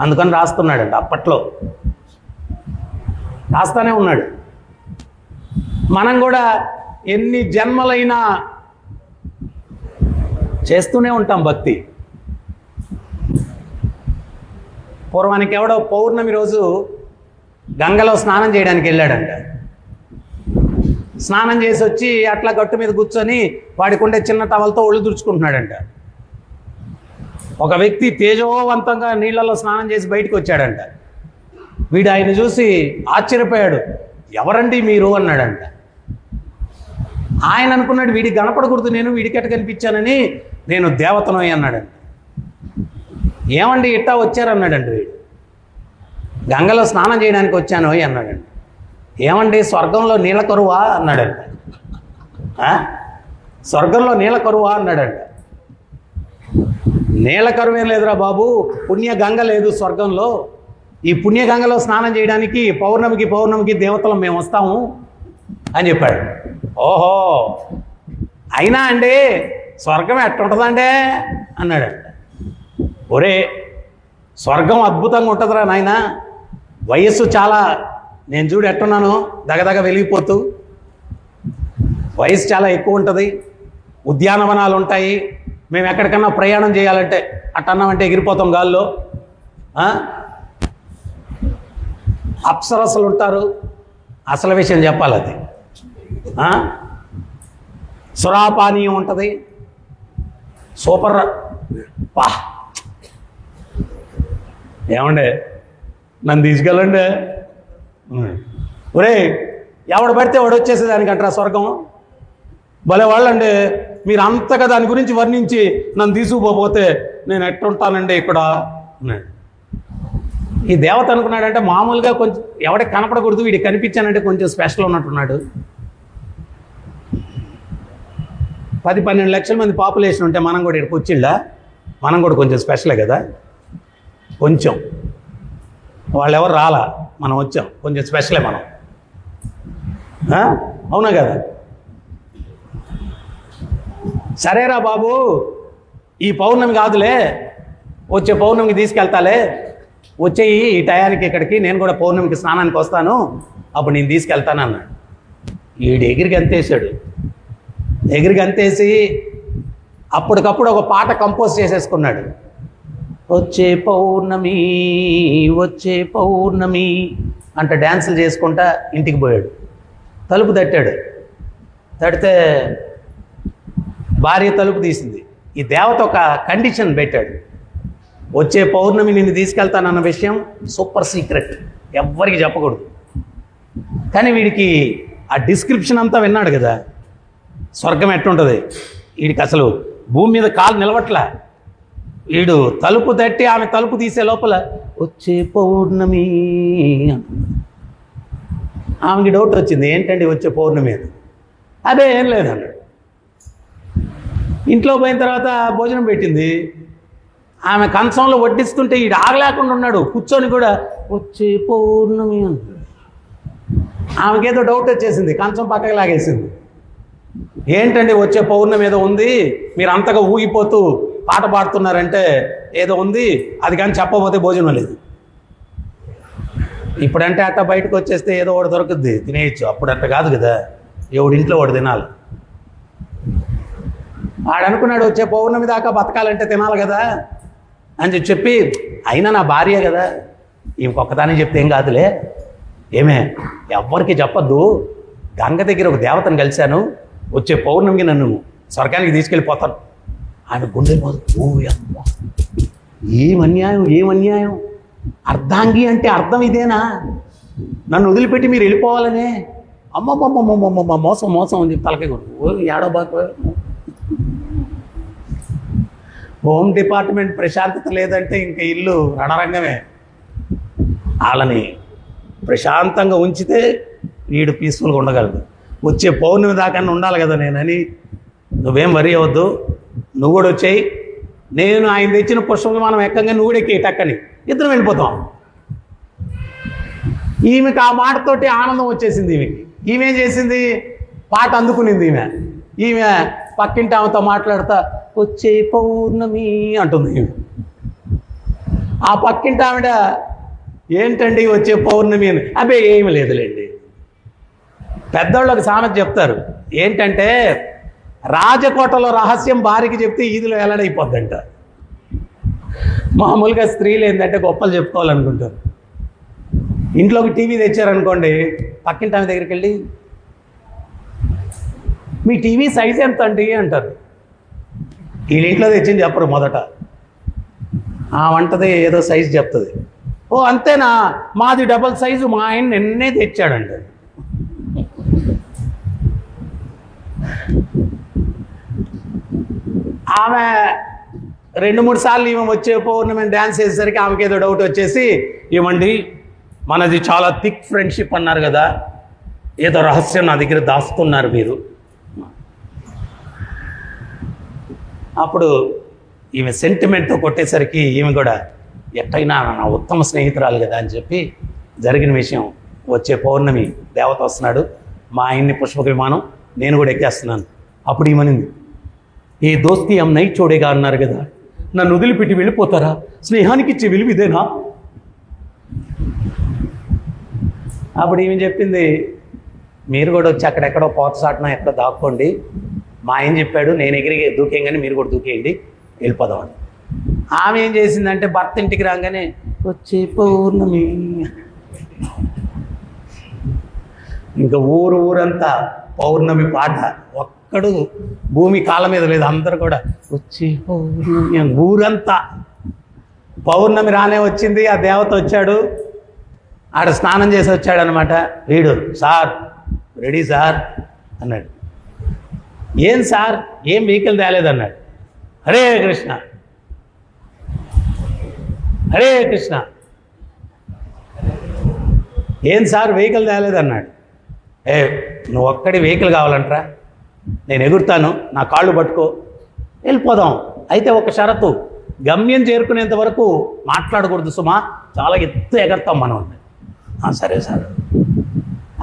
అందుకని రాస్తున్నాడంట. అప్పట్లో రాస్తానే ఉన్నాడు. మనం కూడా ఎన్ని జన్మలైనా చేస్తూనే ఉంటాం భక్తి. పూర్వానికి ఎవడో పౌర్ణమి రోజు గంగలో స్నానం చేయడానికి వెళ్ళాడంట. స్నానం చేసి వచ్చి అట్లా గట్టు మీద కూర్చొని వాడికి ఉండే చిన్న టవల్తో ఒళ్ళు తుడుచుకుంటున్నాడంట. ఒక వ్యక్తి తేజోవంతంగా నీళ్ళల్లో స్నానం చేసి బయటకు వచ్చాడంట. వీడు ఆయన చూసి ఆశ్చర్యపోయాడు. ఎవరండి మీరు అన్నాడంట. ఆయన అనుకున్నాడు వీడికి కనపడకూడదు, నేను వీడికెట కనిపించానని, నేను దేవతను అన్నాడంట. ఏమండి ఇట్టా వచ్చారన్నాడండి వీడు. గంగలో స్నానం చేయడానికి వచ్చాను అన్నాడండి. ఏమండి స్వర్గంలో నీళ్ళ కరువా అన్నాడంట. స్వర్గంలో నీళ్ళ కరువా అన్నాడంట. నీళ్ళ కరువేం లేదురా బాబు, పుణ్య గంగ లేదు స్వర్గంలో. ఈ పుణ్యగంగలో స్నానం చేయడానికి పౌర్ణమికి దేవతలు మేము వస్తాము అని చెప్పాడు. ఓహో, అయినా అండి స్వర్గం ఎట్టుంటుందంటే అన్నాడంట. ఒరే, స్వర్గం అద్భుతంగా ఉంటుందిరా నాయన. వయస్సు చాలా, నేను చూడు ఎట్టున్నాను, దగదగ వెలిగిపోతూ. వయసు చాలా ఎక్కువ ఉంటుంది, ఉద్యానవనాలు ఉంటాయి. మేము ఎక్కడికన్నా ప్రయాణం చేయాలంటే అట్టన్నామంటే ఎగిరిపోతాం గాల్లో. అప్సరసలు ఉంటారు. అసలు విషయం చెప్పాలి, అది సురాపానీయం ఉంటుంది. సూపర్. పా, ఏమండే నన్ను తీసుకెళ్ళండి. ఒరే, ఎవడు పడితే వాడు వచ్చేసేదానికంటారా స్వర్గం? భలే వాళ్ళండి మీరు. అంతగా దాని గురించి వర్ణించి నన్ను తీసుకుపోతే నేను ఎట్టుంటానండి ఇక్కడ. ఈ దేవత అనుకున్నాడంటే మామూలుగా కొంచెం ఎవడికి కనపడకూడదు, వీడికి కనిపించానంటే కొంచెం స్పెషల్ ఉన్నట్టున్నాడు. 10-12 లక్షల మంది పాపులేషన్ ఉంటే మనం కూడా ఇక్కడికి వచ్చిండా, మనం కూడా కొంచెం స్పెషలే కదా. కొంచెం వాళ్ళు ఎవరు రాలా, మనం వచ్చాం, కొంచెం స్పెషలే మనం. అవునా కదా? సరేరా బాబు, ఈ పౌర్ణమి కాదులే, వచ్చే పౌర్ణమికి తీసుకెళ్తాలే, వచ్చేయి ఈ టయానికి ఇక్కడికి, నేను కూడా పౌర్ణమికి స్నానానికి వస్తాను, అప్పుడు నేను తీసుకెళ్తాను అన్నాడు. ఈడు ఎగిరికి అంతేసాడు. ఎగిరికి అంతేసి అప్పటికప్పుడు ఒక పాట కంపోజ్ చేసేసుకున్నాడు. వచ్చే పౌర్ణమి వచ్చే పౌర్ణమి అంట డ్యాన్సులు చేసుకుంటా ఇంటికి పోయాడు. తలుపు తట్టాడు. తడితే భార్య తలుపు తీసింది. ఈ దేవత ఒక కండిషన్ పెట్టాడు. వచ్చే పౌర్ణమి నిన్ను తీసుకెళ్తానన్న విషయం సూపర్ సీక్రెట్, ఎవ్వరికి చెప్పకూడదు. కానీ వీడికి ఆ డిస్క్రిప్షన్ అంతా విన్నాడు కదా, స్వర్గం ఎట్టుంటుంది. వీడికి అసలు భూమి మీద కాలు నిలవట్లా. వీడు తలుపు తట్టి ఆమె తలుపు తీసే లోపల వచ్చే పౌర్ణమి. ఆమెకి డౌట్ వచ్చింది, ఏంటండి వచ్చే పౌర్ణమి అని. అదే ఏం లేదన్నాడు. ఇంట్లో పోయిన తర్వాత భోజనం పెట్టింది. ఆమె కంచంలో వడ్డిస్తుంటే ఈడు ఆగలేకుండా ఉన్నాడు, కూర్చొని కూడా వచ్చే పౌర్ణమి అన్నాడు. ఆమెకేదో డౌట్ వచ్చేసింది, కంచం పక్కకి లాగేసింది. ఏంటండి వచ్చే పౌర్ణమి ఏదో ఉంది, మీరు అంతగా ఊగిపోతూ పాట పాడుతున్నారంటే ఏదో ఉంది, అది కానీ చెప్పబోతే భోజనం లేదు. ఇప్పుడంటే అట్ట బయటకు వచ్చేస్తే ఏదో ఒకటి దొరుకుద్ది, తినేయచ్చు. అప్పుడు అట్ట కాదు కదా, ఎవడింట్లో వాడు తినాలి. ఆడనుకున్నాడు వచ్చే పౌర్ణమి దాకా బతకాలంటే తినాలి కదా అని చెప్పి, అయినా నా భార్య కదా, ఇంకొకదాన్ని చెప్తే ఏం కాదులే, ఏమే ఎవ్వరికి చెప్పద్దు, గంగ దగ్గర ఒక దేవతను కలిశాను, వచ్చే పౌర్ణమికి నన్ను స్వర్గానికి తీసుకెళ్ళిపోతాను. ఆమె గుండె ఓ అమ్మ, ఏమన్యాయం, అర్ధాంగి అంటే అర్థం ఇదేనా? నన్ను వదిలిపెట్టి మీరు వెళ్ళిపోవాలనే? అమ్మమ్మమ్మమ్మమ్మ, మోసం అని చెప్పి తలకే ఓ ఏడో బాగా. హోమ్ డిపార్ట్మెంట్ ప్రశాంతత లేదంటే ఇంకా ఇల్లు రణరంగమే. వాళ్ళని ప్రశాంతంగా ఉంచితే వీడు పీస్ఫుల్గా ఉండగలదు. వచ్చే పౌర్ణమి దాకా ఉండాలి కదా నేనని, నువ్వేం వరి అవ్వద్దు, నువ్వు కూడా వచ్చేయి, నేను ఆయన తెచ్చిన పుష్ప విమానం ఎక్కంగా నువ్వు కూడా ఎక్కి టక్కని, ఇద్దరం వెళ్ళిపోతాం. ఈమెకి ఆ మాటతోటి ఆనందం వచ్చేసింది. ఈమెం చేసింది, పాట అందుకునింది. ఈమె పక్కింటి ఆమెతో మాట్లాడుతా వచ్చే పౌర్ణమి అంటుంది. ఈమె ఆ పక్కింటి ఆవిడ ఏంటండి వచ్చే పౌర్ణమి అని, అబ్బే ఏమి లేదులేండి. పెద్దోళ్ళకి సామెత చెప్తారు ఏంటంటే, రాజకోటలో రహస్యం భార్యకి చెప్తే ఈదిలో ఎలాడైపోద్దంట. మామూలుగా స్త్రీలు ఏంటంటే గొప్పలు చెప్పుకోవాలనుకుంటారు. ఇంట్లోకి టీవీ తెచ్చారనుకోండి, పక్కింటి ఆమె దగ్గరికి వెళ్ళి మీ టీవీ సైజ్ ఎంత అండి అంటారు. వీళ్ళ ఇంట్లో తెచ్చింది చెప్పరు మొదట. ఆ వంటది ఏదో సైజు చెప్తుంది. ఓ అంతేనా, మాది డబల్ సైజు, మా ఆయన నిన్నే తెచ్చాడండి. ఆమె 2-3 సార్లు ఈమె వచ్చే పౌర్ణమి డ్యాన్స్ చేసేసరికి ఆమెకి ఏదో డౌట్ వచ్చేసి, ఏమండి మనది చాలా థిక్ ఫ్రెండ్షిప్ అన్నారు కదా, ఏదో రహస్యం నా దగ్గర దాస్తున్నారు మీరు. అప్పుడు ఈమె సెంటిమెంట్తో కొట్టేసరికి ఈమె కూడా ఎట్టయినా నా ఉత్తమ స్నేహితురాలు కదా అని చెప్పి జరిగిన విషయం, వచ్చే పౌర్ణమి దేవత వస్తున్నాడు, మా ఆయన్ని పుష్పక విమానం, నేను కూడా ఎక్కేస్తున్నాను. అప్పుడు ఈమెనింది, ఏ దోస్తి ఆమె నైట్ చూడేగా అన్నారు కదా, నన్ను వదిలిపెట్టి వెళ్ళిపోతారా, స్నేహానికి ఇచ్చే విలువ ఇదేనా? అప్పుడు ఈమె చెప్పింది, మీరు కూడా వచ్చి అక్కడెక్కడో పోతసాటన ఎక్కడో దాక్కోండి, మా ఆయన చెప్పాడు నేను ఎగిరి దూకేయంగానే మీరు కూడా దూకేయండి, వెళ్ళిపోదామని. ఆమె ఏం చేసిందంటే భర్త ఇంటికి రాగానే వచ్చే పౌర్ణమి, ఇంకా ఊరంతా పౌర్ణమి పాట, ఒక్కడు భూమి కాళ్ళ మీద లేదు, అందరు కూడా వచ్చే పౌర్ణమి అని ఊరంతా. పౌర్ణమి రానే వచ్చింది, ఆ దేవత వచ్చాడు, ఆడ స్నానం చేసి వచ్చాడు అనమాట. వీడు సార్ రెడీ సార్ అన్నాడు. ఏం సార్, ఏం వెహికల్ తేలేదన్నాడు. హరే కృష్ణ హరే కృష్ణ. ఏం సార్ వెహికల్ తేలేదన్నాడు. నువ్వు ఒక్కడి వెహికల్ కావాలంటరా, నేను ఎగురుతాను, నా కాళ్ళు పట్టుకో, వెళ్ళిపోదాం. అయితే ఒక షరతు, గమ్యం చేరుకునేంత వరకు మాట్లాడకూడదు సుమా, చాలా ఎత్తు ఎగరతాం మనం. సరే సార్.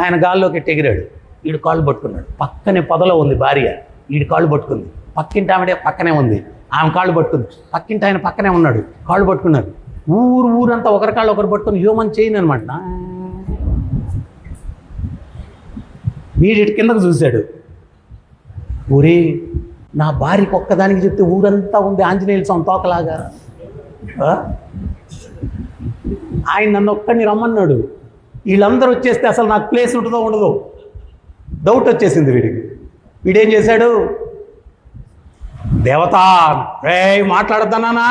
ఆయన గాల్లోకి ఎగిరాడు, వీడు కాళ్ళు పట్టుకున్నాడు. పక్కనే పొదలో ఉంది భార్య, వీడి కాళ్ళు పట్టుకుంది. పక్కింటి ఆమె పక్కనే ఉంది, ఆమె కాళ్ళు పట్టుకుంది. పక్కింటి ఆయన పక్కనే ఉన్నాడు, కాళ్ళు పట్టుకున్నారు. ఊరంతా ఒకరి కాళ్ళు ఒకరు పట్టుకుని హ్యూమన్ చైన్ అనమాట. వీడి కిందకు చూశాడు, ఊరే నా భార్యకి ఒక్కదానికి చెప్తే ఊరంతా ఉంది ఆంజనేయుల స్వామి తోకలాగా. ఆయన నన్ను ఒక్కడిని రమ్మన్నాడు, వీళ్ళందరూ వచ్చేస్తే అసలు నాకు ప్లేస్ ఉంటుందో ఉండదో డౌట్ వచ్చేసింది వీడికి. వీడేం చేశాడు, దేవత మాట్లాడుతున్నానా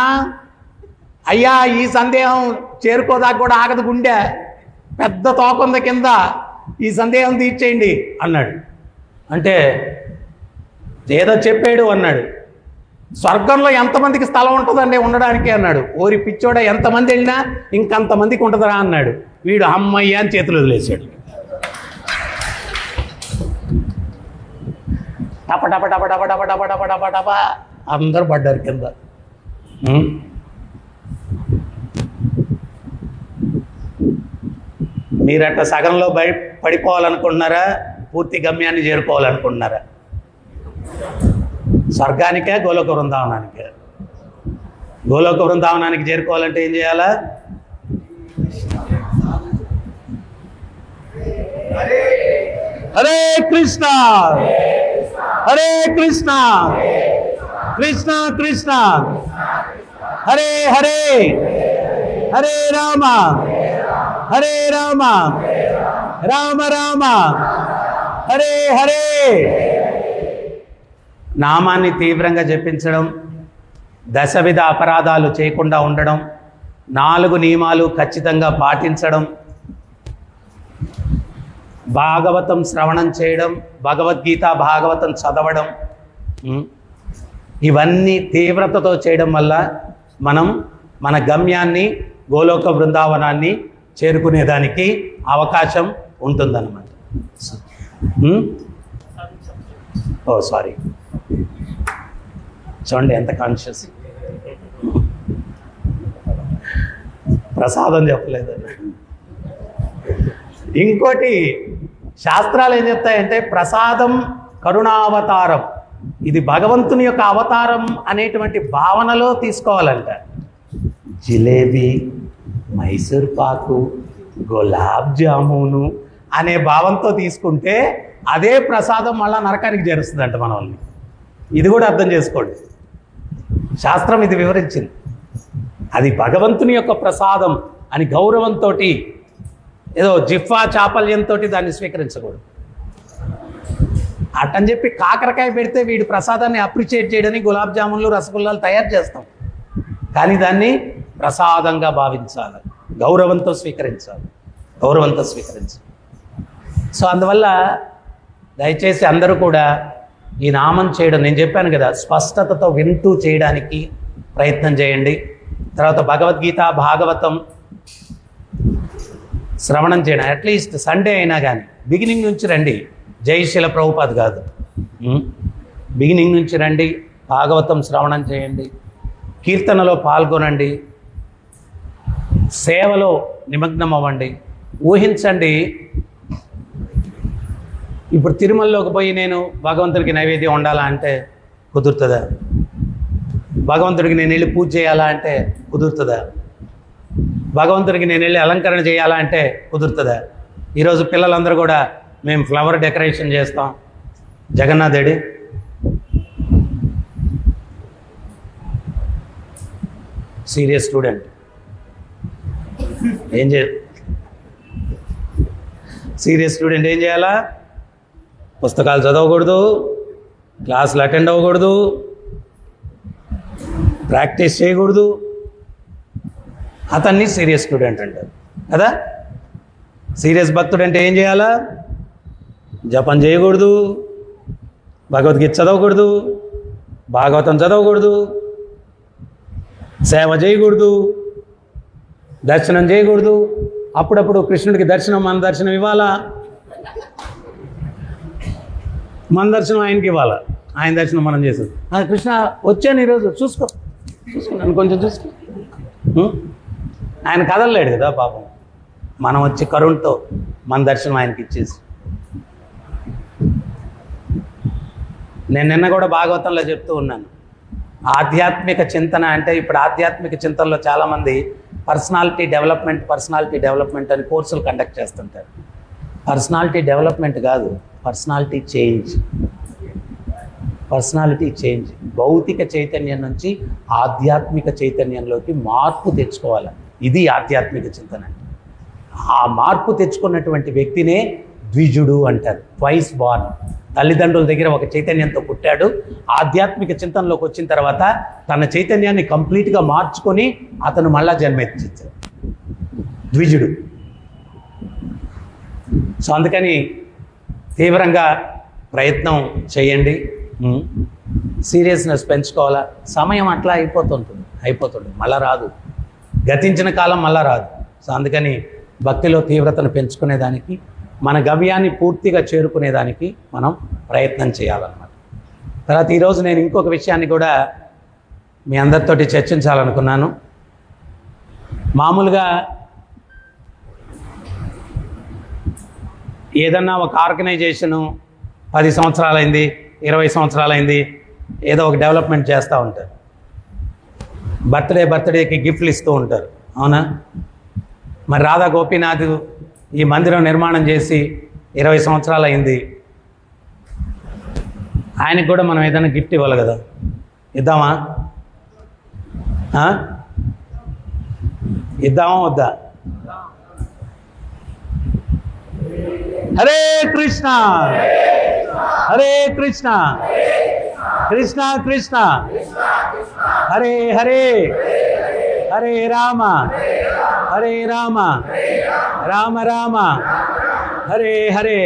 అయ్యా, ఈ సందేహం చేరుకోదాకా కూడా ఆగదు గుండె, పెద్ద తోకంద కింద, ఈ సందేహం తీర్చేయండి అన్నాడు. అంటే ఏదో చెప్పాడు అన్నాడు. స్వర్గంలో ఎంతమందికి స్థలం ఉంటుందండి ఉండడానికి అన్నాడు. ఓరి పిచ్చోడ, ఎంతమంది వెళ్ళినా ఇంకంతమందికి ఉంటుందా అన్నాడు. వీడు అమ్మయ్య అని చేతులు వదిలేశాడు. టప టప టప టప టప టప టప టప టప అందరూ పడ్డారు కింద. మీరట్ట సగంలో పడిపోవాలనుకుంటున్నారా, పూర్తి గమ్యాన్ని చేరుకోవాలనుకుంటున్నారా? స్వర్గానికే గోలోక బృందావనానికే? గోలోక బృందావనానికి చేరుకోవాలంటే ఏం చేయాలా? హరే కృష్ణ హరే కృష్ణ కృష్ణ కృష్ణ హరే హరే హరే రామ హరే రామ రామ రామ హరే హరే. నామాన్ని తీవ్రంగా జపించడం, దశవిధ అపరాధాలు చేయకుండా ఉండడం, 4 నియమాలు ఖచ్చితంగా పాటించడం, భాగవతం శ్రవణం చేయడం, భగవద్గీత భాగవతం చదవడం, ఇవన్నీ తీవ్రతతో చేయడం వల్ల మనం మన గమ్యాన్ని గోలోక బృందావనాన్ని చేరుకునేదానికి అవకాశం ఉంటుందన్నమాట. సారీ, చూడండి ఎంత కాన్షియస్. ప్రసాదం చెప్పలేదండి. ఇంకోటి, శాస్త్రాలు ఏం చెప్తాయంటే ప్రసాదం కరుణావతారం, ఇది భగవంతుని యొక్క అవతారం అనేటువంటి భావనలో తీసుకోవాలంట. జిలేబీ, మైసూర్ పాకు, గులాబ్ జామును అనే భావంతో తీసుకుంటే అదే ప్రసాదం మళ్ళా నరకానికి చేరుస్తుందంట మనల్ని. ఇది కూడా అర్థం చేసుకోండి, శాస్త్రం ఇది వివరించింది. అది భగవంతుని యొక్క ప్రసాదం అని గౌరవంతో, ఏదో జిఫ్వా చాపల్యంతో దాన్ని స్వీకరించకూడదు. అటని చెప్పి కాకరకాయ పెడితే వీడి ప్రసాదాన్ని అప్రిషియేట్ చేయడానికి గులాబ్ జామున్లు రసగుల్లాలు తయారు చేస్తాం, కానీ దాన్ని ప్రసాదంగా భావించాలి, గౌరవంతో స్వీకరించాలి, గౌరవంతో స్వీకరించాలి. సో అందువల్ల దయచేసి అందరూ కూడా ఈ నామం చేయడం, నేను చెప్పాను కదా, స్పష్టతతో వింటూ చేయడానికి ప్రయత్నం చేయండి. తర్వాత భగవద్గీత, భాగవతం శ్రవణం చేయడం, అట్లీస్ట్ సండే అయినా కానీ బిగినింగ్ నుంచి రండి. జై శిల ప్రభుపాద్ కాదు, బిగినింగ్ నుంచి రండి, భాగవతం శ్రవణం చేయండి, కీర్తనలో పాల్గొనండి, సేవలో నిమగ్నం అవ్వండి. ఊహించండి, ఇప్పుడు తిరుమలలోకి పోయి నేను భగవంతుడికి నైవేద్యం వండాలా అంటే కుదురుతుందా? భగవంతుడికి నేను వెళ్ళి పూజ చేయాలా అంటే కుదురుతుందా? భగవంతుడికి నేను వెళ్ళి అలంకరణ చేయాలా అంటే కుదురుతుందా? ఈరోజు పిల్లలందరూ కూడా మేము ఫ్లవర్ డెకరేషన్ చేస్తాం. జగన్నాథ్ రెడ్డి సీరియస్ స్టూడెంట్ ఏం సీరియస్ స్టూడెంట్ ఏం చేయాలా? పుస్తకాలు చదవకూడదు, క్లాసులు అటెండ్ అవ్వకూడదు, ప్రాక్టీస్ చేయకూడదు. అతన్ని సీరియస్ స్టూడెంట్ అంటారు కదా. సీరియస్ భక్తుడు అంటే ఏం చేయాలా? జపం చేయకూడదు, భగవద్గీత చదవకూడదు, భాగవతం చదవకూడదు, సేవ చేయకూడదు, దర్శనం చేయకూడదు. అప్పుడప్పుడు కృష్ణుడికి దర్శనం, మన దర్శనం ఇవ్వాలా, మన దర్శనం ఆయనకి ఇవ్వాలా, ఆయన దర్శనం మనం చేసాం. కృష్ణ వచ్చాను ఈరోజు, చూసుకున్నాను కొంచెం చూసుకో. ఆయన కదలలేడు కదా పాపం, మనం వచ్చి కరుణతో మన దర్శనం ఆయనకి ఇచ్చేసి. నేను నిన్న కూడా భాగవతంలో చెప్తూ ఉన్నాను, ఆధ్యాత్మిక చింతన అంటే, ఇప్పుడు ఆధ్యాత్మిక చింతనలో చాలామంది పర్సనాలిటీ డెవలప్మెంట్ అని కోర్సులు కండక్ట్ చేస్తుంటారు. పర్సనాలిటీ డెవలప్మెంట్ కాదు, పర్సనాలిటీ చేంజ్. భౌతిక చైతన్యం నుంచి ఆధ్యాత్మిక చైతన్యంలోకి మార్పు తెచ్చుకోవాలి. ఇది ఆధ్యాత్మిక చింతన. ఆ మార్పు తెచ్చుకున్నటువంటి వ్యక్తినే ద్విజుడు అంటారు, ట్వైస్ బార్న్. తల్లిదండ్రుల దగ్గర ఒక చైతన్యంతో పుట్టాడు, ఆధ్యాత్మిక చింతనలోకి వచ్చిన తర్వాత తన చైతన్యాన్ని కంప్లీట్గా మార్చుకొని అతను మళ్ళా జన్మెత్తించాడు, ద్విజుడు. సో అందుకని తీవ్రంగా ప్రయత్నం చేయండి, సీరియస్నెస్ పెంచుకోవాలా. సమయం అట్లా అయిపోతుంది, మళ్ళా రాదు. గతించిన కాలం మళ్ళా రాదు. సో అందుకని భక్తిలో తీవ్రతను పెంచుకునేదానికి, మన గమ్యాన్ని పూర్తిగా చేరుకునేదానికి మనం ప్రయత్నం చేయాలన్నమాట. తర్వాత ఈరోజు నేను ఇంకొక విషయాన్ని కూడా మీ అందరితోటి చర్చించాలనుకున్నాను. మామూలుగా ఏదన్నా ఒక ఆర్గనైజేషను 10 సంవత్సరాలైంది, 20 సంవత్సరాలైంది, ఏదో ఒక డెవలప్మెంట్ చేస్తూ ఉంటారు. బర్త్డేకి గిఫ్ట్లు ఇస్తూ ఉంటారు, అవునా? మరి రాధా గోపీనాథ్ ఈ మందిరం నిర్మాణం చేసి 20 సంవత్సరాలు అయింది. ఆయనకు కూడా మనం ఏదైనా గిఫ్ట్ ఇవ్వాలి కదా, ఇద్దామా వద్దా? హరే కృష్ణ హరే కృష్ణ కృష్ణ కృష్ణ హరే హరే, హరే రామ రామ రామ హరే హరే,